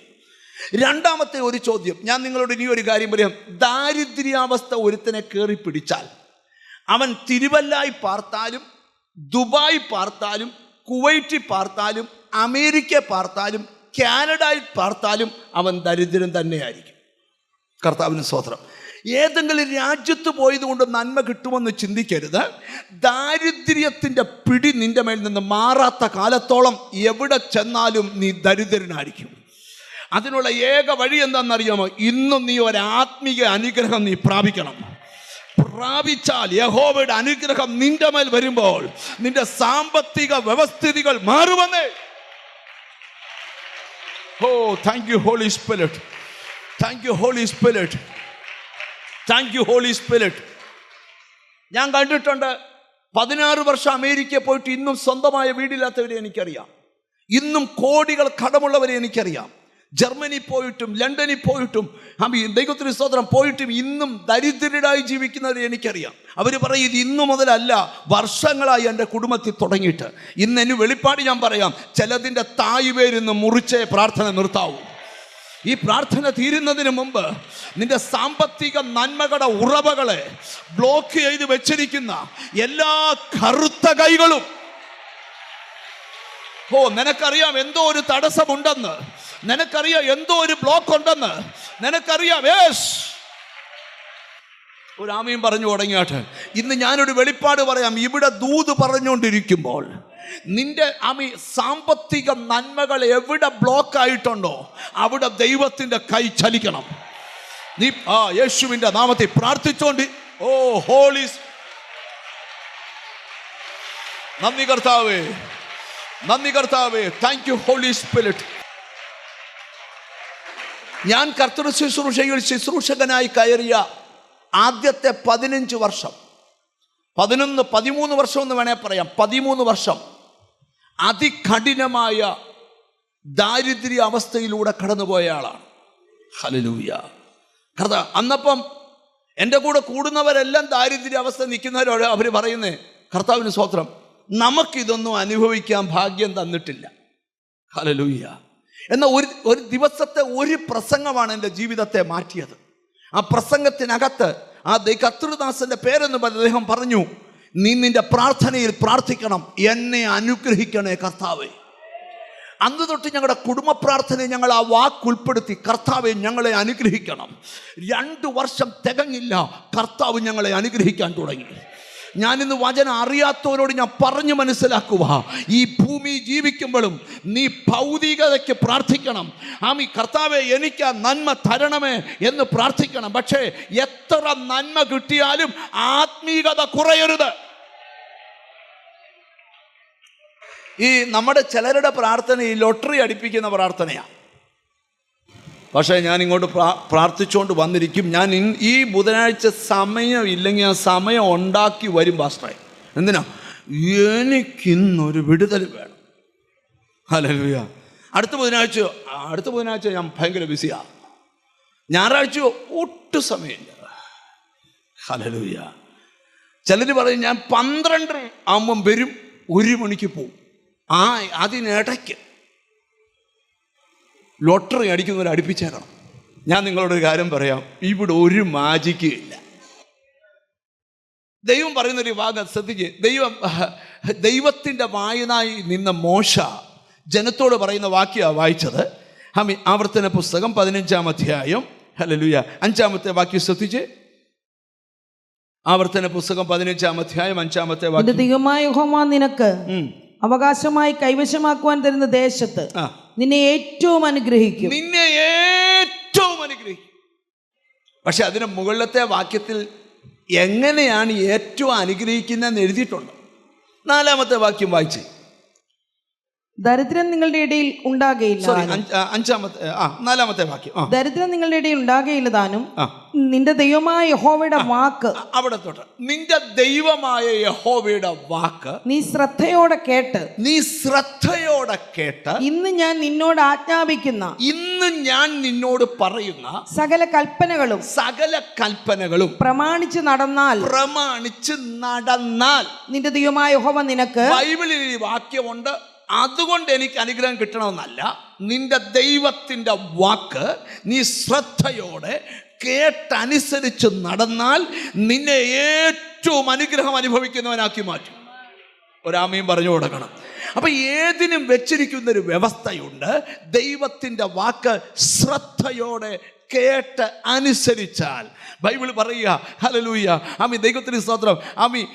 രണ്ടാമത്തെ ഒരു ചോദ്യം ഞാൻ നിങ്ങളോട് ഇനി ഒരു കാര്യം പറയാം. ദാരിദ്ര്യാവസ്ഥ ഒരുത്തനെ കയറി പിടിച്ചാൽ അവൻ തിരുവല്ലായി പാർത്താലും ദുബായ് പാർത്താലും കുവൈറ്റിൽ പാർത്താലും അമേരിക്ക പാർത്താലും കാനഡയിൽ പാർത്താലും അവൻ ദരിദ്രൻ തന്നെയായിരിക്കും. കർത്താവിന് സ്തോത്രം. ഏതെങ്കിലും രാജ്യത്ത് പോയതുകൊണ്ട് നന്മ കിട്ടുമെന്ന് ചിന്തിക്കരുത്. ദാരിദ്ര്യത്തിൻ്റെ പിടി നിന്റെ മേൽ നിന്ന് മാറാത്ത കാലത്തോളം എവിടെ ചെന്നാലും നീ ദരിദ്രനായിരിക്കും. അതിനുള്ള ഏക വഴി എന്താണെന്നറിയാമോ? ഇന്നും നീ ഒരു ആത്മീയ അനുഗ്രഹം നീ പ്രാപിക്കണം. പ്രാപിച്ചാൽ യഹോവയുടെ അനുഗ്രഹം നിന്റെ മേൽ വരുമ്പോൾ നിന്റെ സാമ്പത്തിക വ്യവസ്ഥിതികൾ മാറുമെന്നേ. ഓ, thank you holy spirit, thank you holy spirit, thank you holy spirit. ഞാൻ കണ്ടിട്ടുണ്ട് 16 വർഷം അമേരിക്കയിൽ പോയിട്ട് ഇന്നും സ്വന്തമായ വീടില്ലാത്തവരെ എനിക്കറിയാം. ഇന്നും കോടികൾ കടമുള്ളവരെ എനിക്കറിയാം. ജർമ്മനി പോയിട്ടും ലണ്ടനിൽ പോയിട്ടും ദൈവത്തിന് സ്തോത്രം പോയിട്ടും ഇന്നും ദരിദ്രരായി ജീവിക്കുന്നവരെ എനിക്കറിയാം. അവർ പറയും ഇത് ഇന്നു മുതലല്ല, വർഷങ്ങളായി എൻ്റെ കുടുംബത്തിൽ തുടങ്ങിയിട്ട്. ഇന്ന് എന്നെ വെളിപ്പാട് ഞാൻ പറയാം, ചിലതിൻ്റെ തായ് പേരിന്ന് മുറിച്ചേ പ്രാർത്ഥന നിർത്താവൂ. ഈ പ്രാർത്ഥന തീരുന്നതിന് മുമ്പ് നിന്റെ സാമ്പത്തിക നന്മകളുടെ ഉറവകളെ ബ്ലോക്ക് ചെയ്ത് വെച്ചിരിക്കുന്ന എല്ലാ കറുത്ത കൈകളും, നിനക്കറിയാം എന്തോ ഒരു തടസ്സമുണ്ടെന്ന്, നിനക്കറിയാം എന്തോ ഒരു ബ്ലോക്ക് ഉണ്ടെന്ന്, നിനക്കറിയാം. ഒരു ആമയും പറഞ്ഞു തുടങ്ങിയാട്ടെ. ഇന്ന് ഞാനൊരു വെളിപ്പാട് പറയാം. ഇവിടെ ദൂത് പറഞ്ഞുകൊണ്ടിരിക്കുമ്പോൾ നിന്റെ സാമ്പത്തിക നന്മകൾ എവിടെ ബ്ലോക്ക് ആയിട്ടുണ്ടോ അവിടെ ദൈവത്തിന്റെ കൈ ചലിക്കണം. നീ യേശുവിന്റെ നാമത്തിൽ പ്രാർത്ഥിച്ചോണ്ട് ഹോളീസ്. നന്ദി കർത്താവേ, നന്ദി കർത്താവേ, താങ്ക് യു ഹോളി സ്പിരിറ്റ്. ഞാൻ കർത്തൃ ശുശ്രൂഷയിൽ ശുശ്രൂഷകനായി കയറിയ ആദ്യത്തെ 15 വർഷം, 13 വർഷം എന്ന് വേണേൽ പറയാം, 13 വർഷം അതികഠിനമായ ദാരിദ്ര്യ അവസ്ഥയിലൂടെ കടന്നുപോയ ആളാണ്. ഹല്ലേലൂയ. അന്നപ്പം എൻ്റെ കൂടെ കൂടുന്നവരെല്ലാം ദാരിദ്ര്യ അവസ്ഥ നിൽക്കുന്നവരോട് അവർ പറയുന്നേ, കർത്താവിന് സ്തോത്രം, നമുക്കിതൊന്നും അനുഭവിക്കാൻ ഭാഗ്യം തന്നിട്ടില്ല. ഹല്ലേലൂയ. എന്നാൽ ഒരു ദിവസത്തെ ഒരു പ്രസംഗമാണ് എൻ്റെ ജീവിതത്തെ മാറ്റിയത്. ആ പ്രസംഗത്തിനകത്ത് കർത്തൃദാസന്റെ പേരെന്ന് അദ്ദേഹം പറഞ്ഞു, നീ നിന്റെ പ്രാർത്ഥനയിൽ പ്രാർത്ഥിക്കണം, എന്നെ അനുഗ്രഹിക്കണേ കർത്താവേ. അന്ന് തൊട്ട് ഞങ്ങളുടെ കുടുംബ പ്രാർത്ഥനയെ ഞങ്ങൾ ആ വാക്കുൾപ്പെടുത്തി, കർത്താവെ ഞങ്ങളെ അനുഗ്രഹിക്കണം. 2 വർഷം തികഞ്ഞില്ല, കർത്താവ് ഞങ്ങളെ അനുഗ്രഹിക്കാൻ തുടങ്ങി. ഞാനിന്ന് വചനം അറിയാത്തവരോട് ഞാൻ പറഞ്ഞു മനസ്സിലാക്കുക, ഈ ഭൂമി ജീവിക്കുമ്പോഴും നീ ഭൗതികതയ്ക്ക് പ്രാർത്ഥിക്കണം. കർത്താവെ എനിക്ക് ആ നന്മ തരണമേ എന്ന് പ്രാർത്ഥിക്കണം. പക്ഷേ എത്ര നന്മ കിട്ടിയാലും ആത്മീകത കുറയരുത്. ഈ നമ്മുടെ ചിലരുടെ പ്രാർത്ഥന ഈ ലോട്ടറി അടിപ്പിക്കുന്ന പ്രാർത്ഥനയാണ്. പക്ഷേ ഞാൻ ഇങ്ങോട്ട് പ്രാർത്ഥിച്ചുകൊണ്ട് വന്നിരിക്കും. ഞാൻ ഈ ബുധനാഴ്ച സമയം ഇല്ലെങ്കിൽ ആ സമയം ഉണ്ടാക്കി വരും പാസ്റ്ററെ. എന്തിനാ? എനിക്കിന്നൊരു വിടുതൽ വേണം. ഹല്ലേലൂയ. അടുത്ത ബുധനാഴ്ച ഞാൻ ഭയങ്കര ബിസിയാണ്. ഞായറാഴ്ച ഒട്ടും സമയമില്ല. ഹല്ലേലൂയ. ചിലർ പറയും ഞാൻ 12 ആകുമ്പം വരും, 1 മണിക്ക് പോവും. അതിനിടയ്ക്ക് ലോട്ടറി അടിക്കുന്നവരെ അടുപ്പിച്ചേക്കണം. ഞാൻ നിങ്ങളോടൊരു കാര്യം പറയാം, ഇവിടെ ഒരു മാജിക്കും ഇല്ല. ദൈവം പറയുന്നൊരു ഭാഗം ശ്രദ്ധിക്കുക. ദൈവത്തിൻ്റെ വായനായി നിന്ന മോശ ജനത്തോട് പറയുന്ന വാക്യമാണ് വായിച്ചത്. ആവർത്തന പുസ്തകം 15-ാം അധ്യായം, ഹല്ലേലൂയ, 5-ാമത്തെ വാക്യം ശ്രദ്ധിച്ച്. ആവർത്തന പുസ്തകം 15-ാം അധ്യായം 5-ാമത്തെ വാക്യം. ദൈവമായ യഹോവ നിനക്ക് അവകാശമായി കൈവശമാക്കുവാൻ തരുന്ന ദേശത്ത് നിന്നെ ഏറ്റവും അനുഗ്രഹിക്കും. നിന്നെ ഏറ്റവും അനുഗ്രഹിക്കും. പക്ഷെ അതിന് മുകളിലത്തെ വാക്യത്തിൽ എങ്ങനെയാണ് ഏറ്റവും അനുഗ്രഹിക്കുന്നതെന്ന് എഴുതിയിട്ടുണ്ട്. 4-ാമത്തെ വാക്യം വായിച്ച്. ദരിദ്രൻ നിങ്ങളുടെ ഇടയിൽ ഉണ്ടാകയില്ല. സോറി, നാലാമത്തെ വാക്യം. ദരിദ്രൻ നിങ്ങളുടെ ഇടയിൽ ഉണ്ടാകയില്ല താനും നിന്റെ ദൈവമായ യഹോവയുടെ വാക്ക്. അവിടെ തൊട്ട് നിന്റെ ദൈവമായ യഹോവയുടെ വാക്ക് നീ ശ്രദ്ധയോടെ കേട്ട് ഇന്ന് ഞാൻ നിന്നോട് ആജ്ഞാപിക്കുന്ന ഇന്ന് ഞാൻ നിന്നോട് പറയുന്ന സകല കൽപ്പനകളും പ്രമാണിച്ച് നടന്നാൽ നിന്റെ ദൈവമായ യഹോവ നിനക്ക്. ബൈബിളിൽ ഈ വാക്യമുണ്ട്. അതുകൊണ്ട് എനിക്ക് അനുഗ്രഹം കിട്ടണമെന്നല്ല, നിന്റെ ദൈവത്തിൻ്റെ വാക്ക് നീ ശ്രദ്ധയോടെ കേട്ടനുസരിച്ച് നടന്നാൽ നിന്നെ ഏറ്റവും അനുഗ്രഹം അനുഭവിക്കുന്നവനാക്കി മാറ്റും. ഒരാമയും പറഞ്ഞു കൊടുക്കണം. അപ്പം ഏതിനും വെച്ചിരിക്കുന്നൊരു വ്യവസ്ഥയുണ്ട്. ദൈവത്തിൻ്റെ വാക്ക് ശ്രദ്ധയോടെ കേട്ട് അനുസരിച്ചാൽ, ബൈബിൾ പറയുക ഹല്ലേലൂയ, ആമീൻ, ദൈവത്തിന് സ്തോത്രം, ആമീൻ,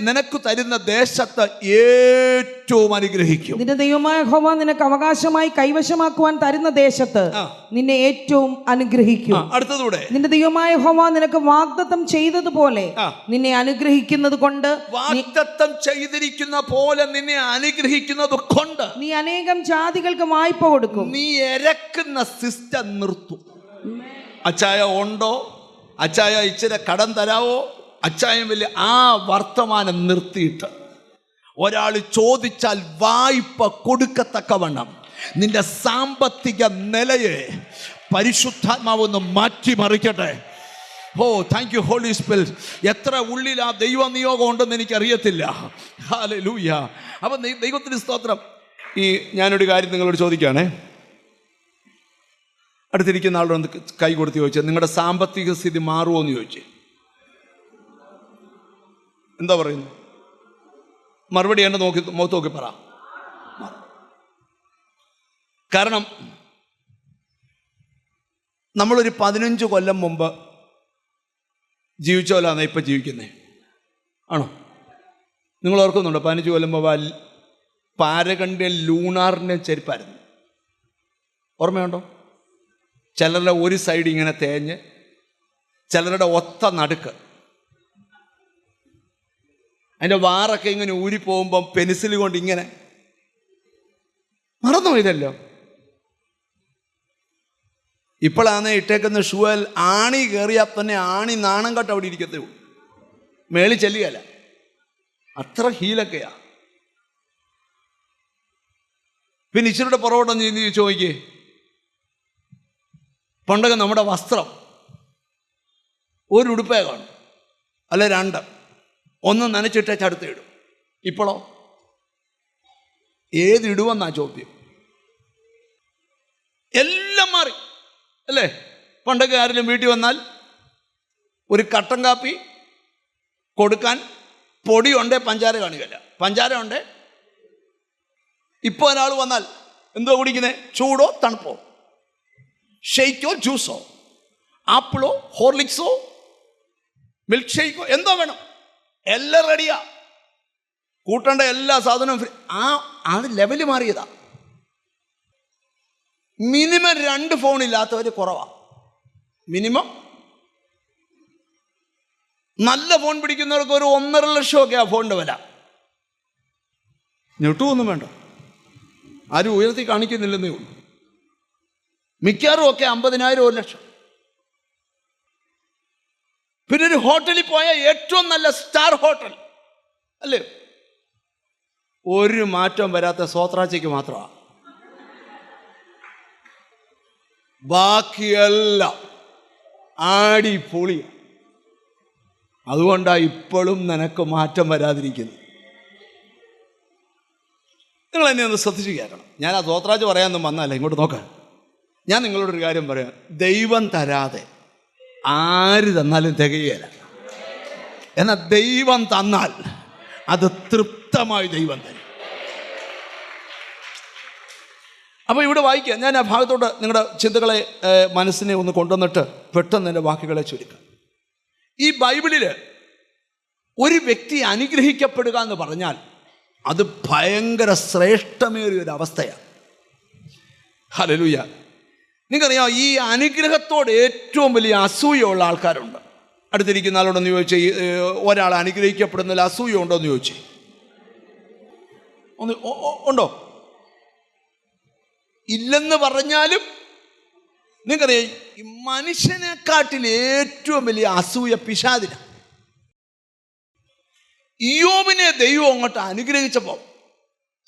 നിനക്ക് തരുന്ന ദേശത്ത് ഏറ്റവും അനുഗ്രഹിക്കും. നിന്റെ ദൈവമായ യഹോവ നിനക്ക് അവകാശമായി കൈവശമാക്കുവാൻ തരുന്ന ദേശത്ത് നിന്നെ ഏറ്റവും അനുഗ്രഹിക്കും. അടുത്തതൂടെ, നിന്റെ ദൈവമായ യഹോവ നിനക്ക് വാഗ്ദത്തം ചെയ്തതുപോലെ നിന്നെ അനുഗ്രഹിക്കുന്നത് കൊണ്ട്, വാഗ്ദത്തം ചെയ്തിരിക്കുന്ന പോലെ നിന്നെ അനുഗ്രഹിക്കുന്നത് കൊണ്ട് നീ അനേകം ജാതികൾക്ക് വായ്പ കൊടുക്കും. നീ ഇരക്കുന്ന സിസ്റ്റം നിർത്തും. അച്ചായ ഉണ്ടോ, അച്ചായ ഇച്ചിരി കടം തരാവോ, അച്ചായം വലിയ ആ വർത്തമാനം നിർത്തിയിട്ട് ഒരാൾ ചോദിച്ചാൽ വായ്പ കൊടുക്കത്തക്കവണ്ണം നിന്റെ സാമ്പത്തിക നിലയെ പരിശുദ്ധാത്മാവൊന്ന് മാറ്റിമറിക്കട്ടെ. ഓ താങ്ക് യു ഹോളി സ്പിരിറ്റ്. എത്ര ഉള്ളിൽ ആ ദൈവ നിയോഗം ഉണ്ടെന്ന് എനിക്കറിയത്തില്ല. ഹല്ലേലൂയ. അപ്പം ദൈവത്തിന് സ്തോത്രം. ഞാനൊരു കാര്യം നിങ്ങളോട് ചോദിക്കുകയാണേ. അടുത്തിരിക്കുന്ന ആളോട് കൈ കൊടുത്ത് ചോദിച്ചത്, നിങ്ങളുടെ സാമ്പത്തിക സ്ഥിതി മാറുമോ എന്ന് ചോദിച്ചു. എന്താ പറയുന്നു? മറുപടി എൻ്റെ മുഖത്ത് നോക്കി പറ. കാരണം നമ്മളൊരു 15 കൊല്ലം മുമ്പ് ജീവിച്ച പോലെയാണ് ഇപ്പം ജീവിക്കുന്നത്. ആണോ? നിങ്ങൾ ഓർക്കുന്നുണ്ടോ? 15 കൊല്ലം മുമ്പ് പാരകണ്ഠ്യ ലൂണാറിൻ്റെ ചെരുപ്പായിരുന്നു. ഓർമ്മയുണ്ടോ? ചിലരുടെ ഒരു സൈഡ് ഇങ്ങനെ തേഞ്ഞ്, ചിലരുടെ ഒത്ത നടുക്ക്, അതിൻ്റെ വാറൊക്കെ ഇങ്ങനെ ഊരിപ്പോകുമ്പം പെൻസിൽ കൊണ്ട് ഇങ്ങനെ. മറന്നു പോയതല്ലോ. ഇപ്പോഴാണ് ഇട്ടേക്കുന്ന ഷൂവിൽ ആണി കയറിയാൽ തന്നെ ആണി നാണം കട്ട് അവിടെ ഇരിക്കത്തേ ഉള്ളൂ, മേളി ചെല്ലുകയല്ല. അത്ര ഹീലൊക്കെയാ. പിന്നെ ഇച്ചിരിയുടെ പുറകോട്ടൊന്ന് നീ ചോദിക്കേ. പണ്ടൊക്കെ നമ്മുടെ വസ്ത്രം ഒരു ഉടുപ്പേ കാണും, അല്ലെ 2, ഒന്ന് നനച്ചിട്ടേ ചടുത്ത് ഇടും. ഇപ്പോഴോ ഏതിടുവെന്നാ ചോദ്യം. എല്ലാം മാറി അല്ലേ? പണ്ടൊക്കെ ആരെങ്കിലും വീട്ടിൽ വന്നാൽ ഒരു കട്ടൻ കാപ്പി കൊടുക്കാൻ പൊടിയുണ്ടേ പഞ്ചാര കാണിക്കല്ല, പഞ്ചാര ഉണ്ടേ. ഇപ്പോൾ ഒരാൾ വന്നാൽ എന്തോ കുടിക്കുന്നത്? ചൂടോ തണുപ്പോ, ഷെയ്ക്കോ ജ്യൂസോ, ആപ്പിളോ ഹോർലിക്സോ മിൽക്ക് ഷെയ്ക്കോ, എന്തോ വേണം, എല്ലാം റെഡിയാ. കൂട്ടേണ്ട എല്ലാ സാധനവും ഫ്രീ. അത് ലെവല് മാറിയതാ. മിനിമം 2 ഫോണില്ലാത്തവർ കുറവാണ്. മിനിമം നല്ല ഫോൺ പിടിക്കുന്നവർക്ക് ഒരു 1.5 ലക്ഷമൊക്കെ ആ ഫോണിൻ്റെ വില. ഞെട്ടുമൊന്നും വേണ്ട, ആരും ഉയർത്തി കാണിക്കുന്നില്ലെന്നേ ഉള്ളൂ. മിക്കവാറും ഒക്കെ 50,000 1 ലക്ഷം. പിന്നെ ഒരു ഹോട്ടലിൽ പോയാൽ ഏറ്റവും നല്ല സ്റ്റാർ ഹോട്ടൽ അല്ലേ, ഒരു മാറ്റം വരാത്ത സ്വത്രാച്ചയ്ക്ക് മാത്രമാണ്. ബാക്കിയെല്ലാം ആടിപ്പൊളി. അതുകൊണ്ടാണ് ഇപ്പോഴും നിനക്ക് മാറ്റം വരാതിരിക്കുന്നത്. നിങ്ങൾ എന്നെ ഒന്ന് ശ്രദ്ധിച്ച് കേൾക്കണം. ഞാൻ ആ സ്വത്രാജ് പറയാനൊന്നും വന്നല്ല, ഇങ്ങോട്ട് നോക്കാം. ഞാൻ നിങ്ങളോടൊരു കാര്യം പറയാം. ദൈവം തരാതെ ആര് തന്നാലും തികയല്ല. എന്നാൽ ദൈവം തന്നാൽ അത് തൃപ്തമായി ദൈവം തരും. അപ്പോൾ ഇവിടെ വായിക്കുക. ഞാൻ ആ ഭാഗത്തോട്ട് നിങ്ങളുടെ ചിന്തകളെ, മനസ്സിനെ ഒന്ന് കൊണ്ടുവന്നിട്ട് പെട്ടെന്ന് എൻ്റെ വാക്കുകളെ ചുരുക്കാം. ഈ ബൈബിളിൽ ഒരു വ്യക്തി അനുഗ്രഹിക്കപ്പെടുക എന്ന് പറഞ്ഞാൽ അത് ഭയങ്കര ശ്രേഷ്ഠമേറിയൊരു അവസ്ഥയാണ്. ഹല്ലേലൂയ. നിങ്ങൾക്കറിയാം, ഈ അനുഗ്രഹത്തോട് ഏറ്റവും വലിയ അസൂയുള്ള ആൾക്കാരുണ്ട്. അടുത്തിരിക്കുന്ന ആളോടൊന്ന് ചോദിച്ചു, ഒരാൾ അനുഗ്രഹിക്കപ്പെടുന്നതിൽ അസൂയ ഉണ്ടോ എന്ന് ചോദിച്ചു. ഒന്ന് ഉണ്ടോ? ഇല്ലെന്ന് പറഞ്ഞാലും നിങ്ങൾക്കറിയാം, ഈ മനുഷ്യനെക്കാട്ടിൽ ഏറ്റവും വലിയ അസൂയ പിശാചിന. ഇയ്യോബിനെ ദൈവം അങ്ങോട്ട് അനുഗ്രഹിച്ചപ്പോൾ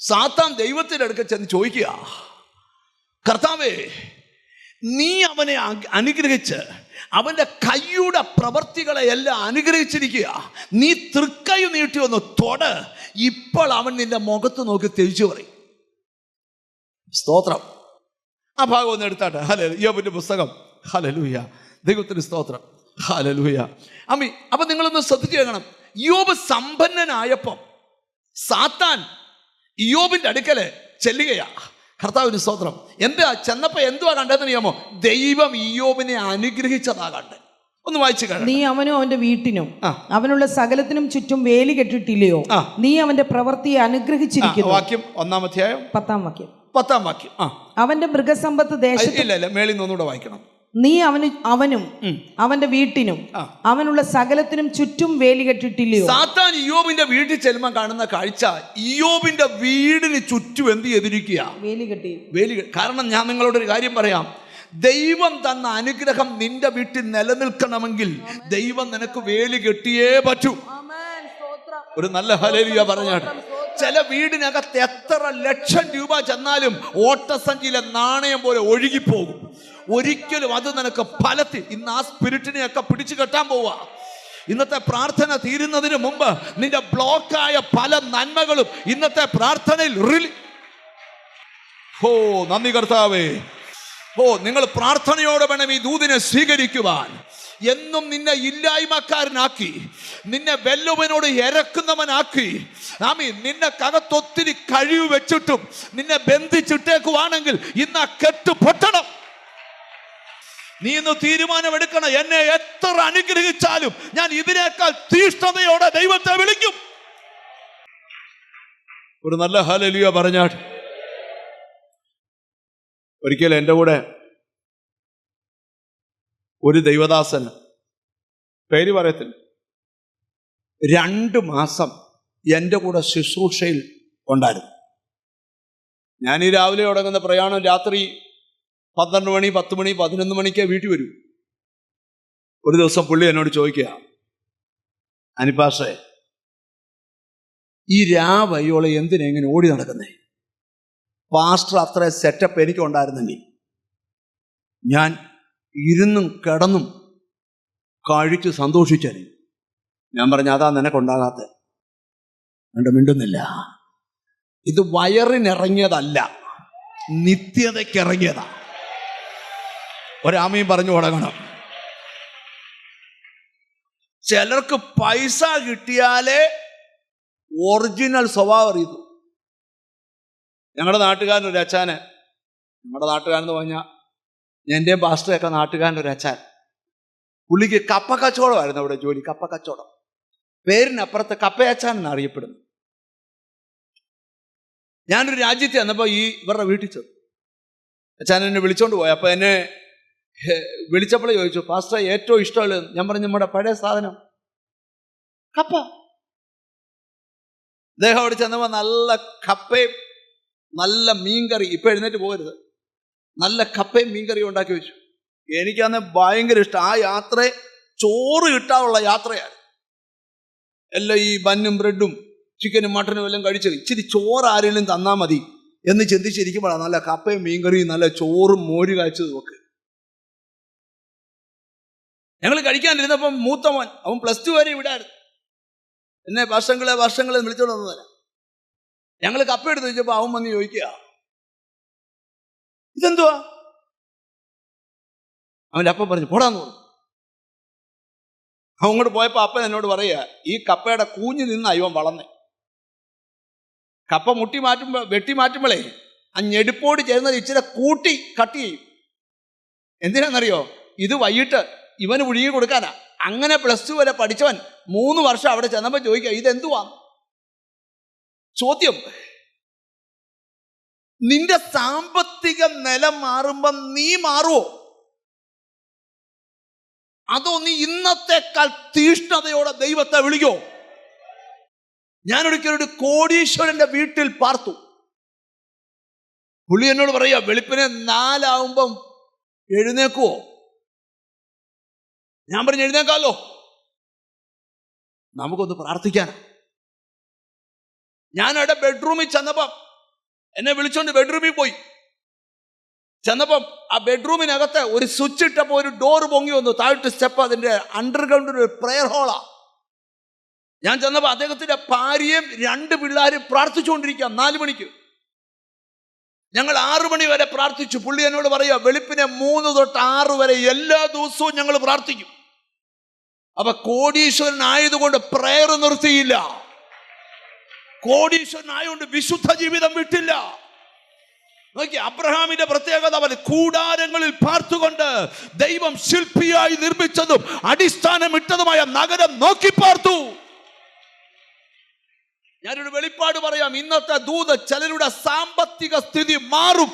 സാത്താൻ ദൈവത്തിൻ്റെ അടുക്കൽ ചെന്ന് ചോദിക്കുക, കർത്താവേ, നീ അവനെ അനുഗ്രഹിച്ച് അവൻ്റെ കൈയുടെ പ്രവർത്തികളെ എല്ലാം അനുഗ്രഹിച്ചിരിക്കുക, നീ തൃക്കൈ നീട്ടി ഒന്ന് തൊട്, ഇപ്പോൾ അവൻ നിന്റെ മുഖത്ത് നോക്കി തിരിച്ചു പറയും. സ്തോത്രം. ആ ഭാഗം ഒന്ന് എടുത്താട്ടെ. ഇയ്യോബിന്റെ പുസ്തകം. ഹല്ലേലൂയ, ദൈവത്തിന് സ്തോത്രം. ഹല്ലേലൂയ. അമ്മി, അപ്പൊ നിങ്ങളൊന്ന് ശ്രദ്ധിച്ചു കേൾക്കണം. ഇയ്യോബ് സമ്പന്നനായപ്പം സാത്താൻ ഇയ്യോബിന്റെ അടുക്കല് ചെല്ലുകയാ. കർത്താവിന് സ്തോത്രം. എന്താ ചെന്നപ്പോ എന്തുവാ കണ്ടതെന്ന് അറിയാമോ? ദൈവം ഇയ്യോബിനെ അനുഗ്രഹിച്ചതാ കണ്ടത്. ഒന്ന് വായിച്ചു കാണാം. നീ അവനും അവന്റെ വീട്ടിനും അവനുള്ള സകലത്തിനും ചുറ്റും വേലി കെട്ടിട്ടില്ലയോ? നീ അവന്റെ പ്രവൃത്തിയെ അനുഗ്രഹിച്ചിരിക്കുന്നു. വാക്യം 1-ാം അധ്യായം 10-ാം വാക്യം. 10-ാം വാക്യം. അവന്റെ മൃഗസമ്പത്ത് ദേശത്ത്. ഇല്ല, മേളിൽ നിന്നൊന്നുകൂടെ വായിക്കണം. നീ അവനും അവന്റെ വീട്ടിനും അവനുള്ള സകലത്തിനും ചുറ്റും വേലി കെട്ടിട്ടില്ലയോ? സാത്താൻ ഇയ്യോബിന്റെ വീട്ടിൽ ചെല്ലുമ്പോൾ കാണുന്ന കാഴ്ച, ഇയ്യോബിന്റെ വീടിന് ചുറ്റും എന്ത് ചെയ്തിരിക്കുക? വേലി കെട്ടി. കാരണം ഞാൻ നിങ്ങളോടൊരു കാര്യം പറയാം. ദൈവം തന്ന അനുഗ്രഹം നിന്റെ വീട്ടിൽ നിലനിൽക്കണമെങ്കിൽ ദൈവം നിനക്ക് വേലി കെട്ടിയേ പറ്റൂ. ഒരു നല്ല ഹല്ലേലൂയ പറഞ്ഞാട്ട്. ചില വീടിനകത്ത് എത്ര ലക്ഷം രൂപ ചെന്നാലും ഓട്ടസഞ്ചിയിലെ നാണയം പോലെ ഒഴുകിപ്പോകും. ഒരിക്കലും അത് നിനക്ക് ഫലത്തിൽ. ഇന്ന് ആ സ്പിരിറ്റിനെയൊക്കെ പിടിച്ചു കെട്ടാൻ പോവാ. ഇന്നത്തെ പ്രാർത്ഥന തീരുന്നതിന് മുമ്പ് നിന്റെ ബ്ലോക്കായ പല നന്മകളും ഇന്നത്തെ പ്രാർത്ഥനയിൽ നന്ദി കർത്താവേ. നിങ്ങൾ പ്രാർത്ഥനയോടെ വേണം ഈ ദൂതിനെ സ്വീകരിക്കുവാൻ. എന്നും നിന്നെ ഇല്ലായ്മക്കാരനാക്കി, നിന്നെ വെല്ലുവനോട് ഇരക്കുന്നവനാക്കി, നിന്നെ കകത്തൊത്തിരി കഴിവ് വെച്ചിട്ടും നിന്നെ ബന്ധിച്ചിട്ടേക്കുവാണെങ്കിൽ ഇന്ന് ആ കെട്ട് പൊട്ടണം. നീ ഇന്ന് തീരുമാനമെടുക്കണം. എന്നെ എത്ര അനുഗ്രഹിച്ചാലും ഞാൻ ഇതിനേക്കാൾ തീഷ്ണതയോടെ ദൈവത്തെ വിളിക്കും. ഒരു നല്ല ഹല്ലേലൂയ പറഞ്ഞാട്ട്. ഒരിക്കലും എൻ്റെ കൂടെ ഒരു ദൈവദാസന്, പേര് പറയത്തില്ല, 2 മാസം എൻ്റെ കൂടെ ശുശ്രൂഷയിൽ ഉണ്ടായിരുന്നു. ഞാൻ ഈ രാവിലെ തുടങ്ങുന്ന പ്രയാണം രാത്രി 12 മണി, 10 മണി, 11 മണിക്ക് വീട്ടിൽ വരും. ഒരു ദിവസം പുള്ളി എന്നോട് ചോദിക്കുക, അനിപ്പാഷേ, ഈ രാവയോളെ എന്തിനാ ഇങ്ങനെ ഓടി നടക്കുന്നേ? പാസ്റ്റർ അത്ര സെറ്റപ്പ് എനിക്ക് ഉണ്ടായിരുന്നെങ്കിൽ ഞാൻ ഇരുന്നും കിടന്നും കഴിച്ച് സന്തോഷിച്ചാലും. ഞാൻ പറഞ്ഞു, അതാ നിനക്കുണ്ടാകാത്ത. കണ്ട് മിണ്ടുന്നില്ല. ഇത് വയറിനിറങ്ങിയതല്ല, നിത്യതയ്ക്കിറങ്ങിയതാ. ഒരാമയും പറഞ്ഞു തുടങ്ങണം. ചിലർക്ക് പൈസ കിട്ടിയാലേ ഒറിജിനൽ സ്വഭാവം അറിയുന്നു. ഞങ്ങളുടെ നാട്ടുകാരനൊരു അച്ഛന്, നമ്മുടെ നാട്ടുകാരെന്ന് പറഞ്ഞാൽ എൻ്റെ പാസ്റ്ററൊക്കെ നാട്ടുകാരനൊരു അച്ഛൻ, പുള്ളിക്ക് കപ്പ കച്ചവടമായിരുന്നു അവിടെ ജോലി. കപ്പ കച്ചവടം. പേരിനപ്പുറത്ത് കപ്പയച്ചാൻ എന്നറിയപ്പെടുന്നു. ഞാനൊരു രാജ്യത്ത് വന്നപ്പോൾ ഇവരുടെ വീട്ടിൽ ചെന്നു. അച്ഛൻ എന്നെ വിളിച്ചോണ്ട് പോയി. അപ്പോൾ എന്നെ വിളിച്ചപ്പോഴേ ചോദിച്ചു, പാസ്റ്റർ ഏറ്റവും ഇഷ്ടമുള്ളത്? ഞാൻ പറഞ്ഞു, നമ്മുടെ പഴയ സാധനം കപ്പ. അദ്ദേഹം അവിടെ ചെന്നപ്പോൾ നല്ല കപ്പയും നല്ല മീൻകറി. ഇപ്പം എഴുന്നേറ്റ് പോകരുത്. നല്ല കപ്പയും മീൻകറിയും ഉണ്ടാക്കി വെച്ചു. എനിക്കന്ന് ഭയങ്കര ഇഷ്ടം. ആ യാത്ര ചോറ് കിട്ടാനുള്ള യാത്രയാണ്. എല്ലാം ഈ ബന്നും ബ്രെഡും ചിക്കനും മട്ടനും എല്ലാം കഴിച്ചത്. ഇച്ചിരി ചോറ് ആരെങ്കിലും തന്നാൽ മതി എന്ന് ചിന്തിച്ചിരിക്കുമ്പോഴാണ് നല്ല കപ്പയും മീൻകറിയും നല്ല ചോറും മോര് കാച്ചതും ഒക്കെ. ഞങ്ങൾ കഴിക്കാനിരുന്നപ്പം മൂത്തവൻ, അവൻ +2 വരെ വിടായിരുന്നു. എന്നെ വർഷങ്ങളെ വിളിച്ചോണ്ട് വന്നതല്ല. ഞങ്ങൾ കപ്പ എടുത്ത് വെച്ചപ്പോൾ അവൻ വന്ന് ചോദിക്കുക, ഇതെന്തുവാ? അവൻ്റെ അപ്പം പറഞ്ഞു, പോടാന്ന് പറഞ്ഞു. അവൻ അങ്ങോട്ട് പോയപ്പോൾ അപ്പൻ എന്നോട് പറയുക, ഈ കപ്പയുടെ കൂഞ്ഞ് നിന്ന് ഇവൻ വളർന്നേ. കപ്പ വെട്ടി മാറ്റുമ്പോഴേ ആ ഞെടുപ്പോട് ചേർന്നത് ഇച്ചിരി കൂട്ടി കട്ട് ചെയ്യും. എന്തിനാണെന്നറിയോ? ഇത് വൈകിട്ട് ഇവന് പുഴുങ്ങി കൊടുക്കാനാ. അങ്ങനെ +2 വരെ പഠിച്ചവൻ 3 വർഷം അവിടെ ചെന്നപ്പോൾ ചോദിക്കുക, ഇതെന്തുവാ? ചോദ്യം. നിന്റെ സാമ്പത്തിക നില മാറുമ്പം നീ മാറുമോ? അതോ നീ ഇന്നത്തെക്കാൾ തീഷ്ണതയോടെ ദൈവത്തെ വിളിക്കോ? ഞാനൊരിക്കലും ഒരു കോടീശ്വരന്റെ വീട്ടിൽ പാർത്തു. പുള്ളി എന്നോട് പറയാ, വെളുപ്പിനെ 4 ആവുമ്പം എഴുന്നേക്കുവോ? ഞാൻ പറഞ്ഞു, എഴുന്നേക്കാലോ, നമുക്കൊന്ന് പ്രാർത്ഥിക്കാനാ. ഞാൻ അവിടെ ബെഡ്റൂമിൽ ചെന്നപ്പം എന്നെ വിളിച്ചോണ്ട് ബെഡ്റൂമിൽ പോയി. ചെന്നപ്പം ആ ബെഡ്റൂമിനകത്ത് ഒരു സ്വിച്ച് ഇട്ടപ്പോൾ ഒരു ഡോറ് പൊങ്ങി വന്നു, താഴോട്ട് സ്റ്റെപ്പ്. അതിന്റെ അണ്ടർഗ്രൗണ്ട് ഒരു പ്രെയർ ഹോളാ. ഞാൻ ചെന്നപ്പോൾ അദ്ദേഹത്തിന്റെ ഭാര്യയും 2 പിള്ളേരും പ്രാർത്ഥിച്ചുകൊണ്ടിരിക്കുക. 4 മണിക്ക് ഞങ്ങൾ 6 മണി വരെ പ്രാർത്ഥിച്ചു. പുള്ളി എന്നോട് പറയുക, വെളുപ്പിനെ 3 തൊട്ട് 6 വരെ എല്ലാ ദിവസവും ഞങ്ങൾ പ്രാർത്ഥിക്കും. അപ്പൊ കോടീശ്വരനായതുകൊണ്ട് പ്രയർ നിർത്തിയില്ല, കോടീശ്വരനായതുകൊണ്ട് വിശുദ്ധ ജീവിതം വിട്ടില്ല. നോക്കി, അബ്രഹാമിന്റെ പ്രത്യേകത, അവൻ കൂടാരങ്ങളിൽ പാർത്തുകൊണ്ട് ദൈവം ശില്പിയായി നിർമ്മിച്ചതും അടിസ്ഥാനമിട്ടതുമായ നഗരം നോക്കി പാർത്തു. ഞാനൊരു വെളിപ്പാട് പറയാം. ഇന്നത്തെ ദൂത്, ചിലരുടെ സാമ്പത്തിക സ്ഥിതി മാറും,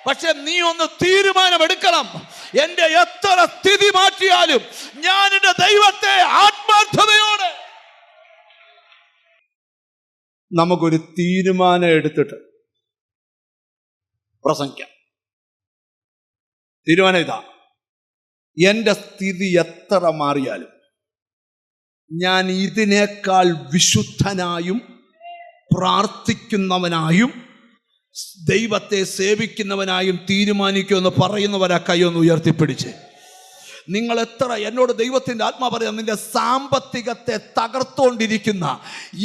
പക്ഷെ നീ ഒന്ന് തീരുമാനമെടുക്കണം. എന്റെ എത്ര സ്ഥിതി മാറ്റിയാലും ഞാൻ എന്റെ ദൈവത്തെ ആത്മാർത്ഥതയോടെ, നമുക്കൊരു തീരുമാനം എടുത്തിട്ട് പ്രസംഗിക്കാം. തീരുമാനം ഇതാ, എന്റെ സ്ഥിതി എത്ര മാറിയാലും ഞാൻ ഇതിനേക്കാൾ വിശുദ്ധനായും പ്രാർത്ഥിക്കുന്നവനായും ദൈവത്തെ സേവിക്കുന്നവനായും തീരുമാനിക്കുമെന്ന് പറയുന്നവരാ കൈയൊന്ന് ഉയർത്തിപ്പിടിച്ച്. നിങ്ങൾ എത്ര, എന്നോട് ദൈവത്തിൻ്റെ ആത്മാ പറയാം, നിന്റെ സാമ്പത്തികത്തെ തകർത്തോണ്ടിരിക്കുന്ന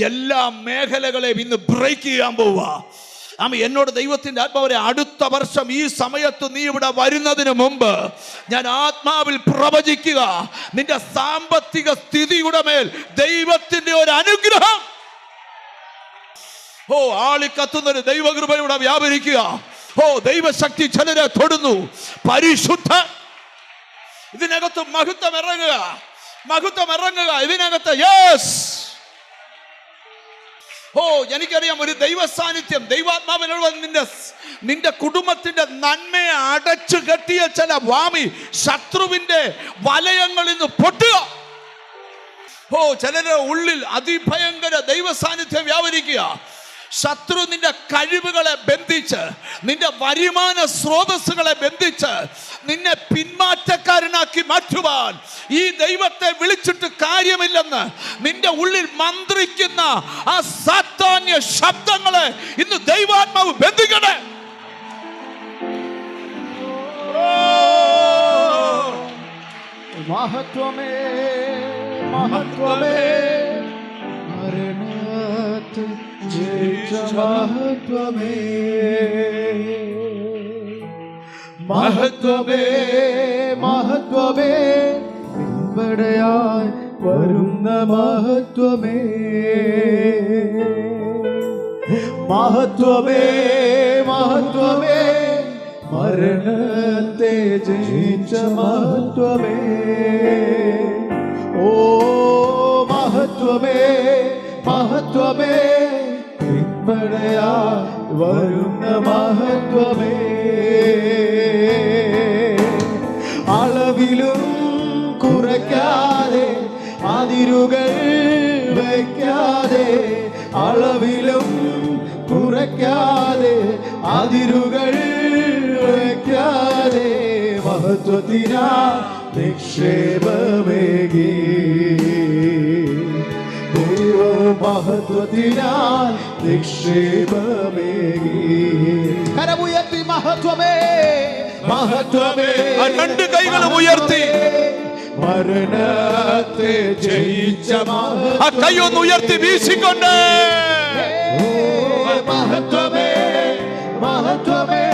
എല്ലാ മേഖലകളെയും ഇന്ന് ബ്രേക്ക് ചെയ്യാൻ പോവുക. എന്നോട് ദൈവത്തിൻ്റെ ആത്മാവരെ, അടുത്ത വർഷം ഈ സമയത്ത് നീ ഇവിടെ വരുന്നതിന് മുമ്പ് ഞാൻ ആത്മാവിൽ പ്രവചിക്കുക, നിന്റെ സാമ്പത്തിക സ്ഥിതിയുടെ മേൽ ദൈവത്തിന്റെ ഒരു അനുഗ്രഹം, ആളിക്കത്തുന്നൊരു ദൈവകൃപയുടെ വ്യാപരിക്കുക. ദൈവശക്തി ചിലരെ തൊടുന്നു. പരിശുദ്ധ, ഇതിനകത്ത് മഹത്വം ഇറങ്ങുക, മഹത്വം ഇറങ്ങുക ഇതിനകത്ത്. യെസ്, എനിക്കറിയാം, ഒരു ദൈവ സാന്നിധ്യം, ദൈവാത്മാവിനോട് നിന്റെ കുടുംബത്തിന്റെ നന്മയെ അടച്ചു കെട്ടിയ ചില വാമി ശത്രുവിന്റെ വലയങ്ങളിൽ നിന്ന് പൊട്ടുക. ചിലരുടെ ഉള്ളിൽ അതിഭയങ്കര ദൈവ സാന്നിധ്യം വ്യാപരിക്കുക. ശത്രു നിന്റെ കഴിവുകളെ ബന്ധിച്ച്, നിന്റെ വരുമാന സ്രോതസ്സുകളെ ബന്ധിച്ച് നിന്നെ പിന്മാറ്റക്കാരനാക്കി മാറ്റുവാൻ ഈ ദൈവത്തെ വിളിച്ചിട്ട് കാര്യമില്ലെന്ന് നിന്റെ ഉള്ളിൽ മന്ത്രിക്കുന്ന ആ സാത്താന്യ ശബ്ദങ്ങളെ ഇന്ന് ദൈവാത്മാവ് ബന്ധിക്കട്ടെ. മഹത്വമേ, മഹത്വമേ, മരണത്തെ ജയിച്ച മഹത്വമേ, മഹത്വമേ, മഹത്വമേ, പിൻപടയായി വരുന്ന മഹത്വമേ, മഹത്വമേ, മഹത്വമേ, മരണത്തെ ജയിച്ച മഹത്വമേ, ഓ മഹത്വമേ, മഹത്വമേ, പിൻപടയായി വരുന്ന മഹത്വമേ, അളവിലും കുറയ്ക്കാതെ അതിരുകൾ വയ്ക്കാതെ, അളവിലും കുറയ്ക്കാതെ അതിരുകൾ വയ്ക്കാതെ, മഹത്വത്തിനാ നിക്ഷേപമേകി മഹത്വത്തിനാൽ നിക്ഷേപമേകി. കരമുയർത്തി മഹത്വമേ, മഹത്വമേ, 2 കൈകളും ഉയർത്തി മരണത്തെ ജയിച്ച ആ കൈയൊന്ന് ഉയർത്തി വീശിക്കൊണ്ട്, മഹത്വമേ, മഹത്വമേ,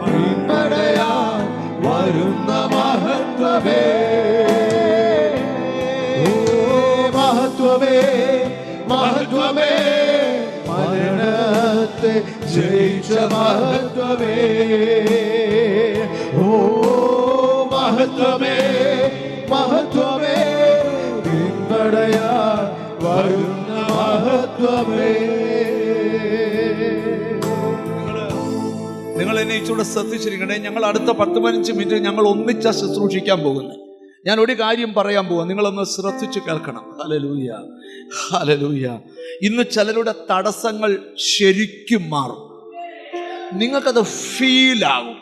പിൻപടയാൻ വരുന്ന മഹത്വമേ, മഹത്വമേ, മഹത്വമേ, മരണത്തെ ജയിച്ച മഹത്വമേ, ഓ മഹത്വമേ, മഹത്വമേ, പിൻപടയാൻ വരുന്ന മഹത്വമേ. നിങ്ങൾ എന്നെ ഇച്ചിലൂടെ ശ്രദ്ധിച്ചിരിക്കണേ. ഞങ്ങൾ അടുത്ത 10-15 മിനിറ്റ് ഞങ്ങൾ ഒന്നിച്ച ശുശ്രൂഷിക്കാൻ പോകുന്നത്. ഞാൻ ഒരു കാര്യം പറയാൻ പോവാം, നിങ്ങളൊന്ന് ശ്രദ്ധിച്ച് കേൾക്കണം. Hallelujah, hallelujah. ഇന്ന് ചിലരുടെ തടസ്സങ്ങൾ ശരിക്കും മാറും. നിങ്ങൾക്കത് ഫീലാകും,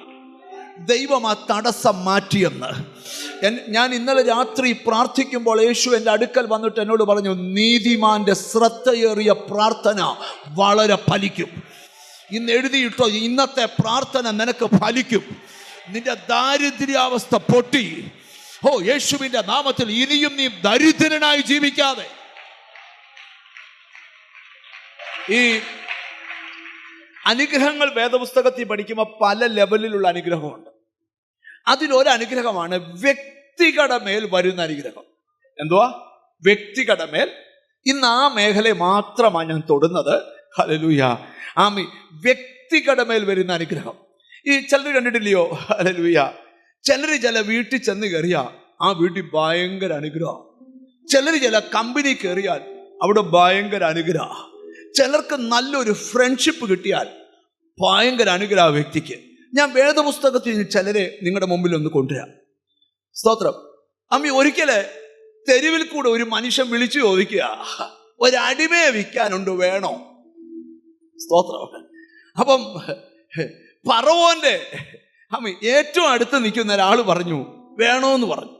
ദൈവം ആ തടസ്സം മാറ്റിയെന്ന്. ഞാൻ ഇന്നലെ രാത്രി പ്രാർത്ഥിക്കുമ്പോൾ യേശു എൻ്റെ അടുക്കൽ വന്നിട്ട് എന്നോട് പറഞ്ഞു, നീതിമാന്റെ ശ്രദ്ധയേറിയ പ്രാർത്ഥന വളരെ ഫലിക്കും. ഇന്ന് എഴുതിയിട്ടോ, ഇന്നത്തെ പ്രാർത്ഥന നിനക്ക് ഫലിക്കും. നിന്റെ ദാരിദ്ര്യാവസ്ഥ പൊട്ടി. ഓ, യേശുവിൻ്റെ നാമത്തിൽ ഇനിയും നീ ദരിദ്രനായി ജീവിക്കാതെ. ഈ അനുഗ്രഹങ്ങൾ വേദപുസ്തകത്തിൽ പഠിക്കുമ്പോൾ പല ലെവലിലുള്ള അനുഗ്രഹമുണ്ട്. അതിലൊരു അനുഗ്രഹമാണ് വ്യക്തികളുടെ മേൽ വരുന്ന അനുഗ്രഹം. എന്തുവാ? വ്യക്തികളുടെ മേൽ. ഇന്ന് ആ മേഖലയെ മാത്രമാണ് ഞാൻ തൊടുന്നത്. ഹല്ലേലൂയ, ആമീൻ. വ്യക്തികളുടെ മേൽ വരുന്ന അനുഗ്രഹം. ഈ ചിലർ കണ്ടിട്ടില്ലയോ? ഹല്ലേലൂയ. ചില വീട്ടിൽ ചെന്ന് കയറിയാൽ ആ വീട്ടിൽ ഭയങ്കര അനുഗ്രഹം. ചില കമ്പനി കയറിയാൽ അവിടെ ഭയങ്കര അനുഗ്രഹം. ചിലർക്ക് നല്ലൊരു ഫ്രണ്ട്ഷിപ്പ് കിട്ടിയാൽ ഭയങ്കര അനുഗ്രഹ വ്യക്തിക്ക്. ഞാൻ വേദപുസ്തകത്തിൽ ചിലരെ നിങ്ങളുടെ മുമ്പിൽ ഒന്ന് കൊണ്ടുവരാം. സ്തോത്രം. അമ്മി, ഒരിക്കല് തെരുവിൽ കൂടെ ഒരു മനുഷ്യൻ വിളിച്ചു ചോദിക്കുക, ഒരടിമയെ വിൽക്കാനുണ്ട്, വേണോ? സ്തോത്രം. അപ്പം ഫറവോന്റെ അമ്മി ഏറ്റവും അടുത്ത് നിൽക്കുന്ന ഒരാൾ പറഞ്ഞു വേണോന്ന് പറഞ്ഞു.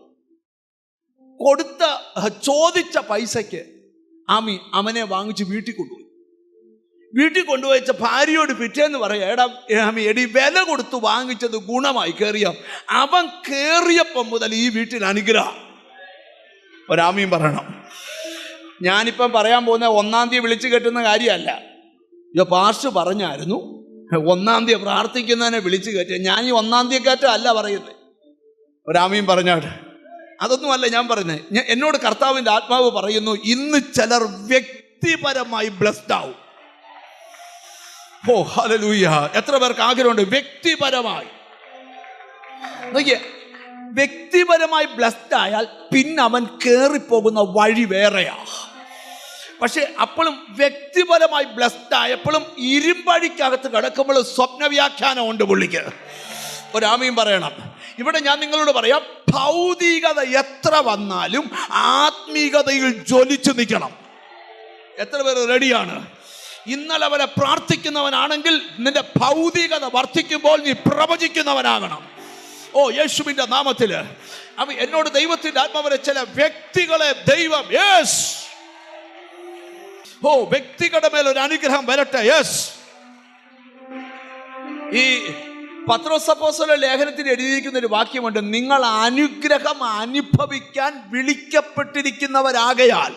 ചോദിച്ച പൈസയ്ക്ക് അവനെ വാങ്ങിച്ച് വീട്ടിൽ കൊണ്ടുപോയി. വീട്ടിൽ കൊണ്ടുപോയിച്ച ഭാര്യയോട് പിറ്റേന്ന് പറയാം, എടി വില കൊടുത്ത് വാങ്ങിച്ചത് ഗുണമായി കയറിയ. അവൻ കയറിയപ്പം മുതൽ ഈ വീട്ടിൽ അനുഗ്രഹം. ഒരാമീൻ പറയണം. ഞാനിപ്പം പറയാൻ പോകുന്ന 1-ാം തീയതി വിളിച്ചു കെട്ടുന്ന കാര്യമല്ല. പാസ്റ്റർ പറഞ്ഞായിരുന്നു 1-ാം തീയതി പ്രാർത്ഥിക്കുന്നതിനെ വിളിച്ചു കയറ്റുക. ഞാൻ ഈ 1-ാം തീയതി കയറ്റം അല്ല പറയുന്നത്. ഒരാമീൻ പറഞ്ഞാട്ട് അതൊന്നുമല്ല ഞാൻ പറയുന്നത്. എന്നോട് കർത്താവിൻ്റെ ആത്മാവ് പറയുന്നു, ഇന്ന് ചിലർ വ്യക്തിപരമായി ബ്ലെസ്ഡ് ആവും. ഓ, ഹല്ലേലൂയ. എത്ര പേർക്ക് ആഗ്രഹമുണ്ട് വ്യക്തിപരമായി? നോക്കിയേ, വ്യക്തിപരമായി ബ്ലെസ്ഡ് ആയാൽ പിന്നെ അവൻ കയറിപ്പോകുന്ന വഴി വേറെയാ. പക്ഷെ അപ്പോഴും വ്യക്തിപരമായി ബ്ലെസ്ഡ് ആയപ്പോഴും ഇരുമ്പഴിക്കകത്ത് കിടക്കുമ്പോൾ സ്വപ്ന വ്യാഖ്യാനം ഉണ്ട് പുള്ളിക്ക്. ഒരാമീൻ പറയണം. ഇവിടെ ഞാൻ നിങ്ങളോട് പറയാം, ഭൗതികത എത്ര വന്നാലും ആത്മീകതയിൽ ജ്വലിച്ചു നിൽക്കണം. എത്ര പേര് റെഡിയാണ്? ഇന്നലെ വരെ പ്രാർത്ഥിക്കുന്നവനാണെങ്കിൽ നിന്റെ ഭൗതികത വർദ്ധിക്കുമ്പോൾ നീ പ്രവചിക്കുന്നവനാകണം. ഓ, യേശുവിന്റെ നാമത്തില്. അവ എന്നോട് ദൈവത്തിന്റെ ആത്മാവരെ ചില വ്യക്തികളെ ദൈവം വ്യക്തികളുടെ മേൽ ഒരു അനുഗ്രഹം വരട്ടെ. ഈ പത്രോസ് അപ്പോസ്തലന്റെ ലേഖനത്തിൽ എഴുതിയിരിക്കുന്ന ഒരു വാക്യമുണ്ട്, നിങ്ങൾ അനുഗ്രഹം അനുഭവിക്കാൻ വിളിക്കപ്പെട്ടിരിക്കുന്നവരാകയാൽ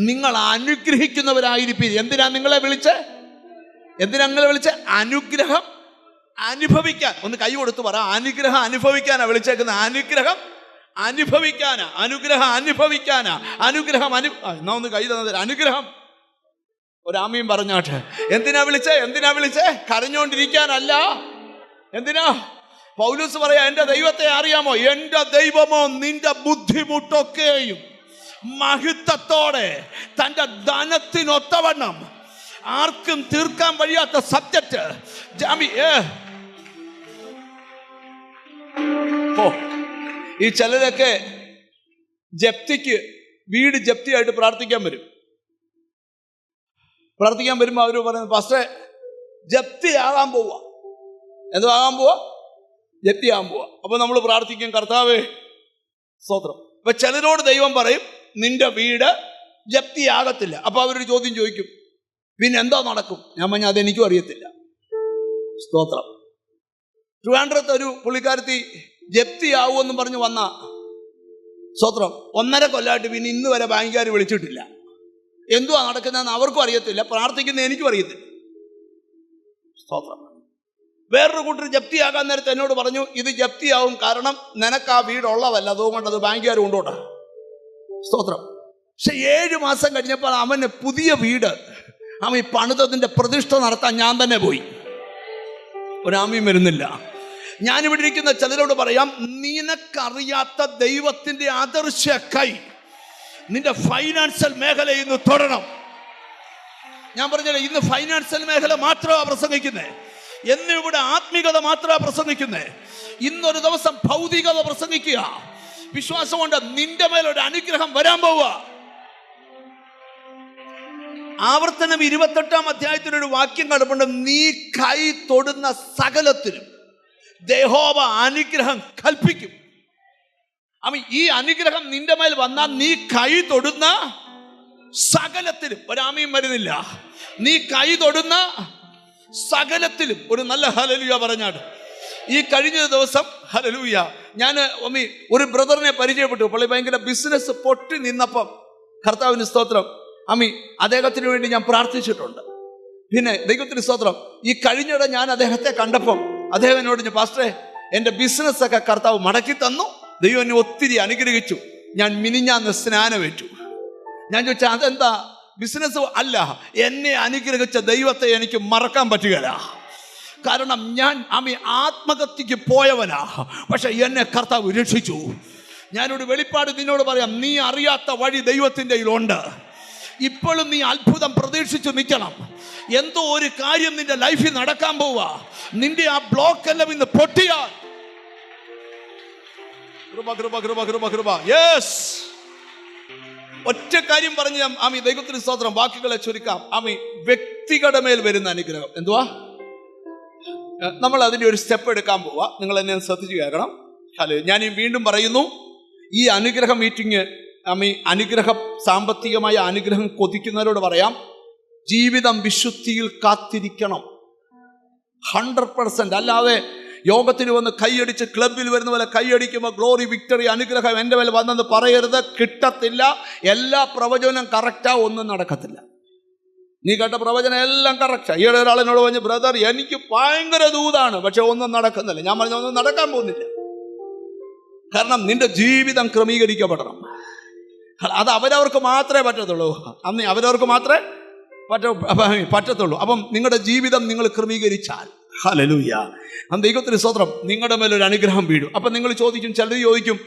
നിങ്ങൾ അനുഗ്രഹിക്കുന്നവരായിരിക്കും. എന്തിനാ നിങ്ങളെ വിളിച്ച്? അനുഗ്രഹം അനുഭവിക്കാൻ. ഒന്ന് കൈ കൊടുത്ത് പറ, അനുഗ്രഹം അനുഭവിക്കാനാ വിളിച്ചേക്കുന്നത്. അനുഗ്രഹം അനുഭവിക്കാനാ. എന്നാ ഒന്ന് കൈ തന്നത്. അനുഗ്രഹം. ഒരാമീൻ പറഞ്ഞാട്ടെ. എന്തിനാ വിളിച്ചേ? കരഞ്ഞോണ്ടിരിക്കാനല്ല. എന്തിനാ? പൗലോസ് പറയാ, എന്റെ ദൈവത്തെ അറിയാമോ? എന്റെ ദൈവമോ നിന്റെ ബുദ്ധിമുട്ടൊക്കെയും മഹിത്വത്തോടെ തന്റെ ധനത്തിനൊത്തവണ്ണം ആർക്കും തീർക്കാൻ കഴിയാത്ത സബ്ജക്റ്റ് ഈ ചിലരൊക്കെ ജപ്തിക്ക് വീട് ജപ്തിയായിട്ട് പ്രാർത്ഥിക്കാൻ വരുമ്പോൾ അവർ പറയുന്നത്, പാസ്റ്ററെ ജപ്തിയാകാൻ പോവാ. എന്താകാൻ പോവാ? ജപ്തിയാകാൻ പോവാ. അപ്പൊ നമ്മൾ പ്രാർത്ഥിക്കും, കർത്താവേ സ്തോത്രം. അപ്പൊ ചിലരോട് ദൈവം പറയും, നിന്റെ വീട് ജപ്തിയാകത്തില്ല. അപ്പൊ അവരൊരു ചോദ്യം ചോദിക്കും, പിന്നെ എന്താ നടക്കും? ഞാൻ പറഞ്ഞ അതെനിക്കും അറിയത്തില്ല. സ്തോത്രം. ട്രിവാൻഡ്രത്ത് ഒരു പുള്ളിക്കാരത്തി ജപ്തിയാവുമെന്നും പറഞ്ഞു വന്ന സ്തോത്രം 1.5 കൊല്ലമായിട്ട് പിന്നെ ഇന്ന് വരെ ബാങ്കുകാർ വിളിച്ചിട്ടില്ല. എന്തുവാ നടക്കുന്നതെന്ന് അവർക്കും അറിയത്തില്ല, പ്രാർത്ഥിക്കുന്ന എനിക്കും അറിയത്തില്ല. സ്തോത്രം. വേറൊരു കൂട്ടർ ജപ്തിയാകാൻ നേരത്തെ എന്നോട് പറഞ്ഞു, ഇത് ജപ്തിയാവും, കാരണം നിനക്ക് ആ വീടുള്ളതല്ല, അതുകൊണ്ട് അത് ബാങ്കുകാർ കൊണ്ടോട്ടെ. സ്തോത്രം. പക്ഷെ 7 മാസം കഴിഞ്ഞപ്പോൾ അവന് പുതിയ വീട് അവൻ ഈ പണിതതിൻ്റെ പ്രതിഷ്ഠ നടത്താൻ ഞാൻ തന്നെ പോയി. ഒരാമയും വരുന്നില്ല. ഞാനിവിടെ ഇരിക്കുന്ന ചിലരോട് പറയാം, നിനക്കറിയാത്ത ദൈവത്തിൻ്റെ അദൃശ്യ കൈ നിന്റെ ഫൈനാൻഷ്യൽ മേഖലയിൽ ഇന്ന് തൊടണം. ഞാൻ പറഞ്ഞത് ഇന്ന് ഫൈനാൻഷ്യൽ മേഖല മാത്രമാണ് പ്രസംഗിക്കുന്നത്. എന്നിവിടെ ആത്മീകത മാത്രമാണ് പ്രസംഗിക്കുന്നത്. ഇന്നൊരു ദിവസം ഭൗതികത പ്രസംഗിക്കുക. വിശ്വാസം കൊണ്ട് നിന്റെ മേലൊരു അനുഗ്രഹം വരാൻ പോവുക. ആവർത്തനം 28-ാം അധ്യായത്തിലൊരു വാക്യം കിടപ്പുണ്ട്. നീ കൈ തൊടുന്ന സകലത്തിലും യഹോവ അനുഗ്രഹം കൽപ്പിക്കും. ഈ അനുഗ്രഹം നിന്റെ മേൽ വന്നാൽ നീ കൈ തൊടുന്ന സകലത്തിലും, ഒരാമയും വരുന്നില്ല, നീ കൈ തൊടുന്ന സകലത്തിലും ഒരു നല്ല ഹല്ലേലൂയ പറഞ്ഞാട്. ഈ കഴിഞ്ഞ ദിവസം ഹല്ലേലൂയ ഞാൻ ഒരു ബ്രദറിനെ പരിചയപ്പെട്ടു. പുള്ളി ഭയങ്കര ബിസിനസ് പൊട്ടി നിന്നപ്പം, കർത്താവിന് സ്തോത്രം, അദ്ദേഹത്തിന് വേണ്ടി ഞാൻ പ്രാർത്ഥിച്ചിട്ടുണ്ട്. പിന്നെ ദൈവത്തിന് സ്തോത്രം, ഈ കഴിഞ്ഞിടെ ഞാൻ അദ്ദേഹത്തെ കണ്ടപ്പം അദ്ദേഹം എന്നോട് പറഞ്ഞു, പാസ്റ്ററെ എൻ്റെ ബിസിനസ്സൊക്കെ കർത്താവ് മടക്കി തന്നു, ദൈവം എന്നെ ഒത്തിരി അനുഗ്രഹിച്ചു, ഞാൻ മിനിഞ്ഞാന്ന് സ്നാനമേറ്റു. ഞാൻ ചോദിച്ചാൽ അതെന്താ? ബിസിനസ് അല്ല, എന്നെ അനുഗ്രഹിച്ച ദൈവത്തെ എനിക്ക് മറക്കാൻ പറ്റുകയില്ല. കാരണം ഞാൻ ആത്മഹത്യക്ക് പോയവനാ, പക്ഷെ എന്നെ കർത്താവ് രക്ഷിച്ചു. ഞാനൊരു വെളിപ്പാട് നിന്നോട് പറയാം, നീ അറിയാത്ത വഴി ദൈവത്തിൻ്റെ കയ്യിലുണ്ട്. ഇപ്പോഴും നീ അത്ഭുതം പ്രതീക്ഷിച്ച് നിൽക്കണം. എന്തോ ഒരു കാര്യം നിന്റെ ലൈഫിൽ നടക്കാൻ പോവുക. നിന്റെ ആ ബ്ലോക്ക് എല്ലാം ഇന്ന് പൊട്ടിയാൽ ഒറ്റ കാര്യം പറഞ്ഞ് ദൈവത്തിന് സ്തോത്രം, വാക്കുകളെ ചുരുക്കാം. വ്യക്തികളുടെ മേൽ വരുന്ന അനുഗ്രഹം എന്തുവാ? നമ്മൾ അതിൻ്റെ ഒരു സ്റ്റെപ്പ് എടുക്കാൻ പോവാ. നിങ്ങൾ എന്നെ ശ്രദ്ധിച്ച് കേൾക്കണം. ഹലോ, ഞാൻ വീണ്ടും പറയുന്നു, ഈ അനുഗ്രഹ മീറ്റിംഗ് അനുഗ്രഹം, സാമ്പത്തികമായ അനുഗ്രഹം കൊതിക്കുന്നവരോട് പറയാം, ജീവിതം വിശുദ്ധിയിൽ കാത്തിരിക്കണം 100%. അല്ലാതെ യോഗത്തിന് വന്ന് കൈയടിച്ച് ക്ലബിൽ വരുന്ന പോലെ കൈയടിക്കുമ്പോൾ ഗ്ലോറി, വിക്ടറി, അനുഗ്രഹം എൻ്റെ മേൽ വന്നെന്ന് പറയരുത്. കിട്ടത്തില്ല. എല്ലാ പ്രവചനം കറക്റ്റാ, ഒന്നും നടക്കത്തില്ല. നീ കേട്ട പ്രവചനം എല്ലാം കറക്റ്റാ. ഈയിടെ ഒരാളിനോട് പറഞ്ഞു, ബ്രദർ എനിക്ക് ഭയങ്കര ദൂതാണ്, പക്ഷെ ഒന്നും നടക്കുന്നില്ല. ഞാൻ പറഞ്ഞ ഒന്നും നടക്കാൻ പോകുന്നില്ല. കാരണം നിന്റെ ജീവിതം ക്രമീകരിക്കപ്പെടണം. അത് അവരവർക്ക് മാത്രമേ പറ്റത്തുള്ളൂ. അവരവർക്ക് മാത്രമേ പറ്റത്തുള്ളൂ. അപ്പം നിങ്ങളുടെ ജീവിതം നിങ്ങൾ ക്രമീകരിച്ചാൽ, ഹല്ലേലൂയ, ദൈവത്തിന് സ്തോത്രം, നിങ്ങളുടെ മേലൊരു അനുഗ്രഹം വീഴും. അപ്പം നിങ്ങൾ ചോദിക്കും, ചിലർ ചോദിക്കും,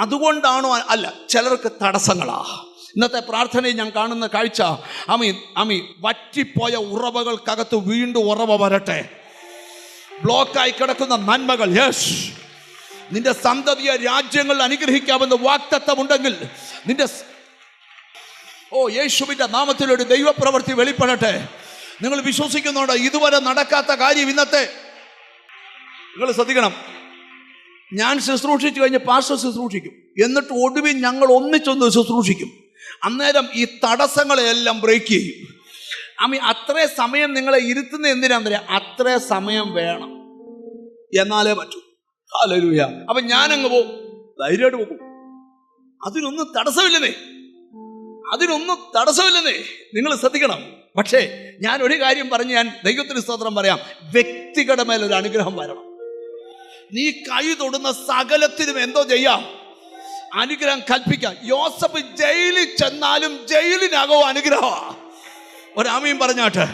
അതുകൊണ്ടാണോ? അല്ല, ചിലർക്ക് തടസ്സങ്ങളാ. ഇന്നത്തെ പ്രാർത്ഥനയിൽ ഞാൻ കാണുന്ന കാഴ്ച, വറ്റിപ്പോയ ഉറവകൾക്കകത്ത് വീണ്ടും ഉറവ വരട്ടെ. ബ്ലോക്കായി കിടക്കുന്ന നന്മകൾ, യെസ്, നിന്റെ സന്തതിയെ രാജ്യങ്ങൾ അനുഗ്രഹിക്കാമെന്ന് വാഗ്ദത്തമുണ്ടെങ്കിൽ നിന്റെ യേശുവിന്റെ നാമത്തിൽ ഒരു ദൈവപ്രവൃത്തി വെളിപ്പെടട്ടെ. നിങ്ങൾ വിശ്വസിക്കുന്നുണ്ടോ? ഇതുവരെ നടക്കാത്ത കാര്യം ഇന്നത്തെ നിങ്ങൾ ശ്രദ്ധിക്കണം. ഞാൻ ശുശ്രൂഷിച്ചു കഴിഞ്ഞ് പാസ്റ്റർ ശുശ്രൂഷിക്കും, എന്നിട്ട് ഒടുവിൽ ഞങ്ങൾ ഒന്നിച്ചൊന്ന് ശുശ്രൂഷിക്കും. അന്നേരം ഈ തടസ്സങ്ങളെല്ലാം ബ്രേക്ക് ചെയ്യും. അത്രേ സമയം നിങ്ങളെ ഇരുത്തുന്ന എന്തിനാന്ന് പറയാം? അത്രേ സമയം വേണം, എന്നാലേ പറ്റൂ. ഹല്ലേലൂയ. അപ്പൊ ഞാനങ്ങ് പോകും, ധൈര്യമായിട്ട് പോകും. അതിനൊന്നും തടസ്സമില്ലെന്നേ, നിങ്ങൾ ശ്രദ്ധിക്കണം. പക്ഷേ ഞാൻ ഒരു കാര്യം പറഞ്ഞ് ഞാൻ ദൈവത്തിന് സ്തോത്രം പറയാം, വ്യക്തികളുടെ മേലൊരു അനുഗ്രഹം വരണം. നീ കൈ തൊടുന്ന സകലത്തിനും എന്തോ ചെയ്യാം? അനുഗ്രഹം കൽപ്പിക്കാം. യോസഫ് ജയിലിൽ ചെന്നാലും ജയിലിനകവും അനുഗ്രഹമാണ്. ഒരാമയും പറഞ്ഞാട്ട്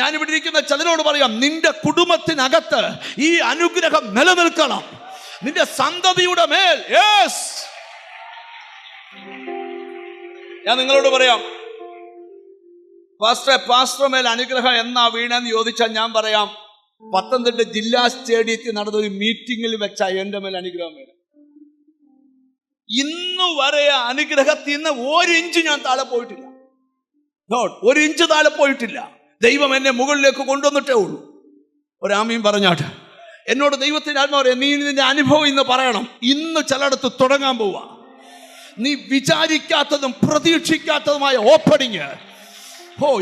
ഞാനിവിടെ ഇരിക്കുന്ന ചിലരോട് പറയാം, നിന്റെ കുടുംബത്തിനകത്ത് ഈ അനുഗ്രഹം നിലനിൽക്കണം. നിന്റെ സന്തതിയുടെ മേൽ. യെസ്, ഞാൻ നിങ്ങളോട് പറയാം, പാസ്റ്റർ മേൽ അനുഗ്രഹം എന്നാ വീണെന്ന് ചോദിച്ചാൽ ഞാൻ പറയാം, പത്തനംതിട്ട ജില്ലാ സ്റ്റേഡിയത്തിൽ നടന്നൊരു മീറ്റിംഗിൽ വെച്ചാ എൻ്റെ മേൽ അനുഗ്രഹം വീണ. ഇന്നു വരെ അനുഗ്രഹത്തിൽ നിന്ന് 1 ഇഞ്ച് ഞാൻ താഴെ പോയിട്ടില്ല. 1 ഇഞ്ച് താഴെ പോയിട്ടില്ല. ദൈവം എന്നെ മുകളിലേക്ക് കൊണ്ടുവന്നിട്ടേ ഉള്ളൂ. ഒരാമയും പറഞ്ഞാട്ട് എന്നോട് ദൈവത്തിന്റെ ആത്മാവ് പറയാം, നീ നിന്റെ അനുഭവം ഇന്ന് പറയണം. ഇന്ന് ചിലയിടത്ത് തുടങ്ങാൻ പോവാ. നീ വിചാരിക്കാത്തതും പ്രതീക്ഷിക്കാത്തതുമായ ഓപ്പണിങ്.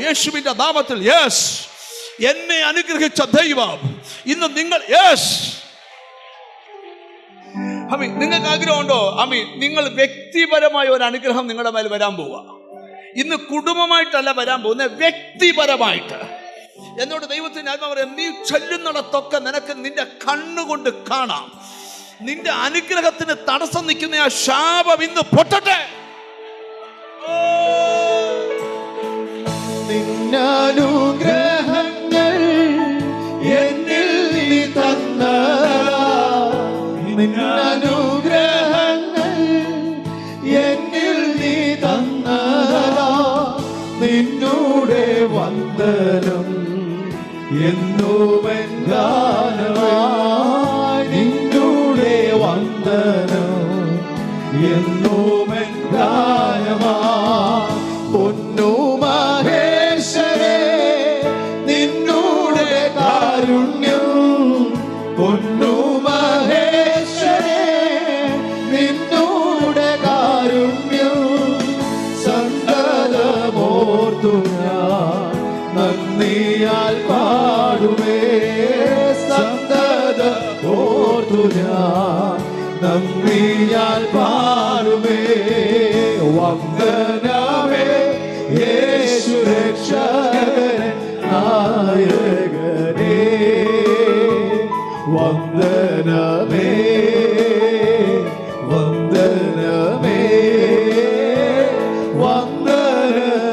യേശുവിന്റെ നാമത്തിൽ. യെസ്, എന്നെ അനുഗ്രഹിച്ച ദൈവം ഇന്ന് നിങ്ങൾ. യെസ്, നിങ്ങൾക്ക് ആഗ്രഹമുണ്ടോ? നിങ്ങൾ വ്യക്തിപരമായ ഒരു അനുഗ്രഹം നിങ്ങളുടെ മേൽ വരാൻ പോവുക. ഇന്ന് കുടുംബമായിട്ടല്ല വരാൻ പോകുന്നത്, വ്യക്തിപരമായിട്ട്. എന്നോട് ദൈവത്തിന്റെ ആത്മാവ് പറയാം, നീ ചെല്ലുന്നിടത്തൊക്കെ നിനക്ക് നിന്റെ കണ്ണുകൊണ്ട് കാണാം. നിന്റെ അനുഗ്രഹത്തിന് തടസ്സം നിൽക്കുന്ന ആ ശാപം ഇന്ന് പൊട്ടട്ടെ. നിന്നനുഗ്രഹങ്ങൾ എന്നിൽ നീ തന്ന, നിന്നനുഗ്രഹങ്ങൾ എന്നിൽ നീ തന്ന, നിന്നൂടെ വന്ദനം എന്നുമെൻ ഗാനമായി, നിന്നൂടെ വന്ദനം എന്നുമെൻ ഗാനമാ. പൊന്നു മഹേശ്വരേ നിന്നുടെ കാരുണ്യം, പൊന്നു മഹേശ്വരേ നിന്നുടെ കാരുണ്യം സന്തതമോർത്തു ഞാൻ നന്ദിയാൽ പാടുമേ. സന്തതമോർത്തു ഞാൻ നന്ദിയാൽ പാടുമേ. വന്ദനമേ യേശു രക്ഷകൻ നായകനേ, വന്ദനമേ വന്ദനമേ വന്ദനീനെന്നും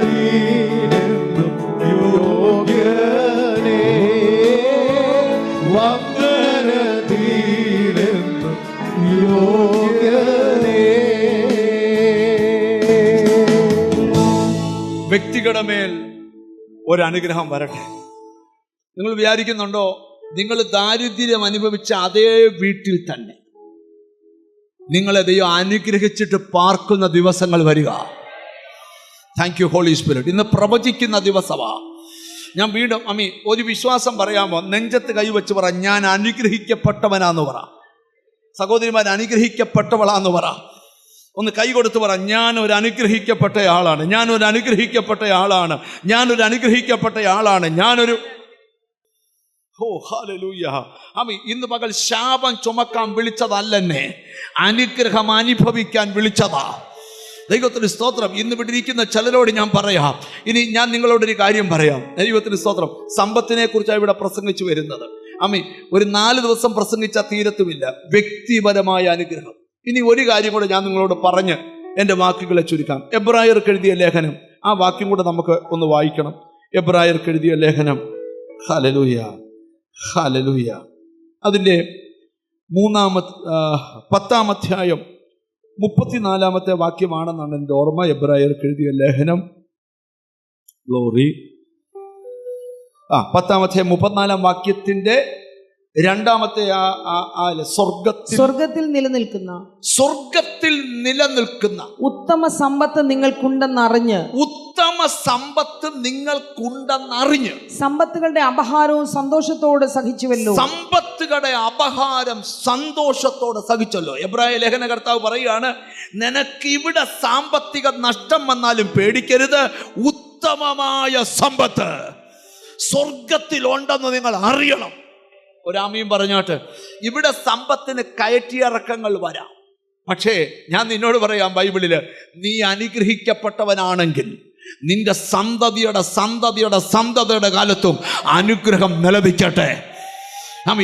യോഗ്യനേ, വന്ദനീനെന്നും യോഗ്യനേ. വ്യക്തികളുടെ മേൽ ഒരനുഗ്രഹം വരട്ടെ. നിങ്ങൾ വിചാരിക്കുന്നുണ്ടോ നിങ്ങൾ ദാരിദ്ര്യം അനുഭവിച്ച അതേ വീട്ടിൽ തന്നെ നിങ്ങളെ ദൈവം അനുഗ്രഹിച്ചിട്ട് പാർക്കുന്ന ദിവസങ്ങൾ വരിക? Thank you holy spirit. ഇന്ന് പ്രവചിക്കുന്ന ദിവസമാ. ഞാൻ വീണ്ടും ഒരു വിശ്വാസം പറയാമോ? നെഞ്ചത്ത് കൈവച്ച് പറ, ഞാൻ അനുഗ്രഹിക്കപ്പെട്ടവനാന്ന് പറ. സഹോദരിമാർ, അനുഗ്രഹിക്കപ്പെട്ടവളാന്ന് പറ. ഒന്ന് കൈ കൊടുത്ത് പറ, ഞാനൊരു അനുഗ്രഹിക്കപ്പെട്ട ആളാണ്, ഞാനൊരു അനുഗ്രഹിക്കപ്പെട്ട ആളാണ്, ഞാനൊരു അനുഗ്രഹിക്കപ്പെട്ട ആളാണ്, ഞാനൊരു ഹല്ലേലൂയ. ഇന്ന് പകൽ ശാപം ചുമക്കാൻ വിളിച്ചതല്ലെന്നെ, അനുഗ്രഹം അനുഭവിക്കാൻ വിളിച്ചതാ. ദൈവത്തിന് സ്തോത്രം. ഇന്ന് ഇവിടെ ഇരിക്കുന്ന ചിലരോട് ഞാൻ പറയാം, ഇനി ഞാൻ നിങ്ങളോടൊരു കാര്യം പറയാം. ദൈവത്തിന് സ്തോത്രം. സമ്പത്തിനെ കുറിച്ചാണ് ഇവിടെ പ്രസംഗിച്ചു വരുന്നത്. ഒരു 4 ദിവസം പ്രസംഗിച്ചാൽ തീരത്തുമില്ല. വ്യക്തിപരമായ അനുഗ്രഹം. ഇനി ഒരു കാര്യം കൂടെ ഞാൻ നിങ്ങളോട് പറഞ്ഞ് എൻ്റെ വാക്കുകളെ ചുരുക്കാം. എബ്രായർക്ക് എഴുതിയ ലേഖനം, ആ വാക്യം കൂടെ നമുക്ക് ഒന്ന് വായിക്കണം. എബ്രായർക്ക് എഴുതിയ ലേഖനം, ഹല്ലേലൂയ ഹല്ലേലൂയ, അതിൻ്റെ 10-ാം അധ്യായം 34-ാമത്തെ വാക്യമാണെന്നാണ് എൻ്റെ ഓർമ്മ. എബ്രായർക്ക് എഴുതിയ ലേഖനം, ഗ്ലോറി, 10-ാം അധ്യായം 34-ാം വാക്യത്തിന്റെ 2-ാമത്തെ സ്വർഗത്തിൽ നിലനിൽക്കുന്ന ഉത്തമ സമ്പത്ത് നിങ്ങൾക്കുണ്ടെന്നറിഞ്ഞ്, സമ്പത്തുകളുടെ അപഹാരവും സന്തോഷത്തോടെ സഹിച്ചുവല്ലോ. സമ്പത്തുകളുടെ അപഹാരം സന്തോഷത്തോടെ സഹിച്ചല്ലോ. എബ്രായ ലേഖനകർത്താവ് പറയുകയാണ്, നിനക്ക് ഇവിടെ സാമ്പത്തിക നഷ്ടം വന്നാലും പേടിക്കരുത്. ഉത്തമമായ സമ്പത്ത് സ്വർഗത്തിലുണ്ടെന്ന് നിങ്ങൾ അറിയണം. ഒരാമയും പറഞ്ഞാട്ട്, ഇവിടെ സമ്പത്തിന് കയറ്റിയിറക്കങ്ങൾ വരാം. പക്ഷേ ഞാൻ നിന്നോട് പറയാം, ബൈബിളില് നീ അനുഗ്രഹിക്കപ്പെട്ടവനാണെങ്കിൽ നിന്റെ സന്തതിയുടെ കാലത്തും അനുഗ്രഹം നിലനിൽക്കട്ടെ.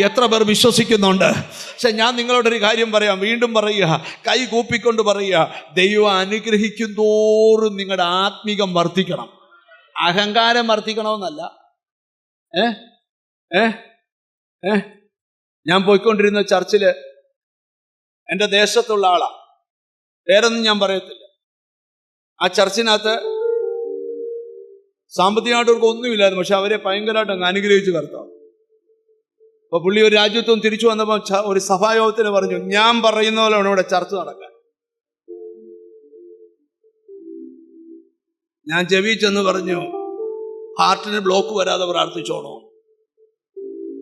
എത്ര പേർ വിശ്വസിക്കുന്നുണ്ട്? പക്ഷെ ഞാൻ നിങ്ങളോടൊരു കാര്യം പറയാം, വീണ്ടും പറയുക, കൈ കൂപ്പിക്കൊണ്ട് പറയുക, ദൈവം അനുഗ്രഹിക്കും തോറും നിങ്ങളുടെ ആത്മീകം വർദ്ധിക്കണം. അഹങ്കാരം വർദ്ധിക്കണമെന്നല്ല. ഞാൻ പോയിക്കൊണ്ടിരുന്ന ചർച്ചില് എൻ്റെ ദേശത്തുള്ള ആളാ, പേരൊന്നും ഞാൻ പറയത്തില്ല. ആ ചർച്ചിനകത്ത് സാമ്പത്തികമായിട്ടവർക്ക് ഒന്നുമില്ലായിരുന്നു, പക്ഷെ അവരെ ഭയങ്കരമായിട്ട് അങ്ങ് അനുഗ്രഹിച്ചു കർത്താവ്. അപ്പൊ പുള്ളി ഒരു രാജ്യത്തും തിരിച്ചു വന്നപ്പോൾ ഒരു സഭായോഗത്തിന് പറഞ്ഞു, ഞാൻ പറയുന്ന പോലെയാണ് ഇവിടെ ചർച്ച നടക്കാൻ. ഞാൻ ചെവി ചെന്ന് പറഞ്ഞു, ഹാർട്ടിന് ബ്ലോക്ക് വരാതെ പ്രാർത്ഥിച്ചോണോ.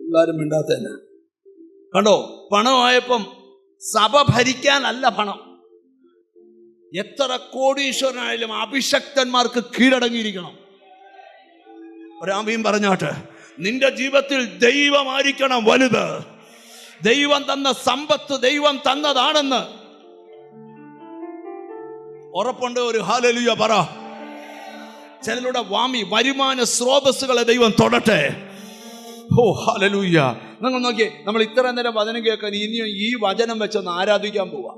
എല്ലാവരും മിണ്ടാത്ത തന്നെ. കണ്ടോ, പണമായപ്പം സഭ ഭരിക്കാനല്ല പണം. എത്ര കോടീശ്വരനായാലും അഭിഷക്തന്മാർക്ക് കീഴടങ്ങിയിരിക്കണം. ഒരാമയും പറഞ്ഞാട്ട്, നിന്റെ ജീവിതത്തിൽ ദൈവമായിരിക്കണം വലുത്. ദൈവം തന്ന സമ്പത്ത് ദൈവം തന്നതാണെന്ന് ഉറപ്പുണ്ട്. ഒരു ഹല്ലേലൂയ പറ. ചിലരുടെ വരുമാന സ്രോതസ്സുകളെ ദൈവം തൊടട്ടെ. ഹല്ലേലൂയ. നിങ്ങൾ നോക്കിയേ, നമ്മൾ ഇത്ര നേരം വചനം കേൾക്കാൻ ഇനിയും ഈ വചനം വെച്ചൊന്ന് ആരാധിക്കാൻ പോവാ.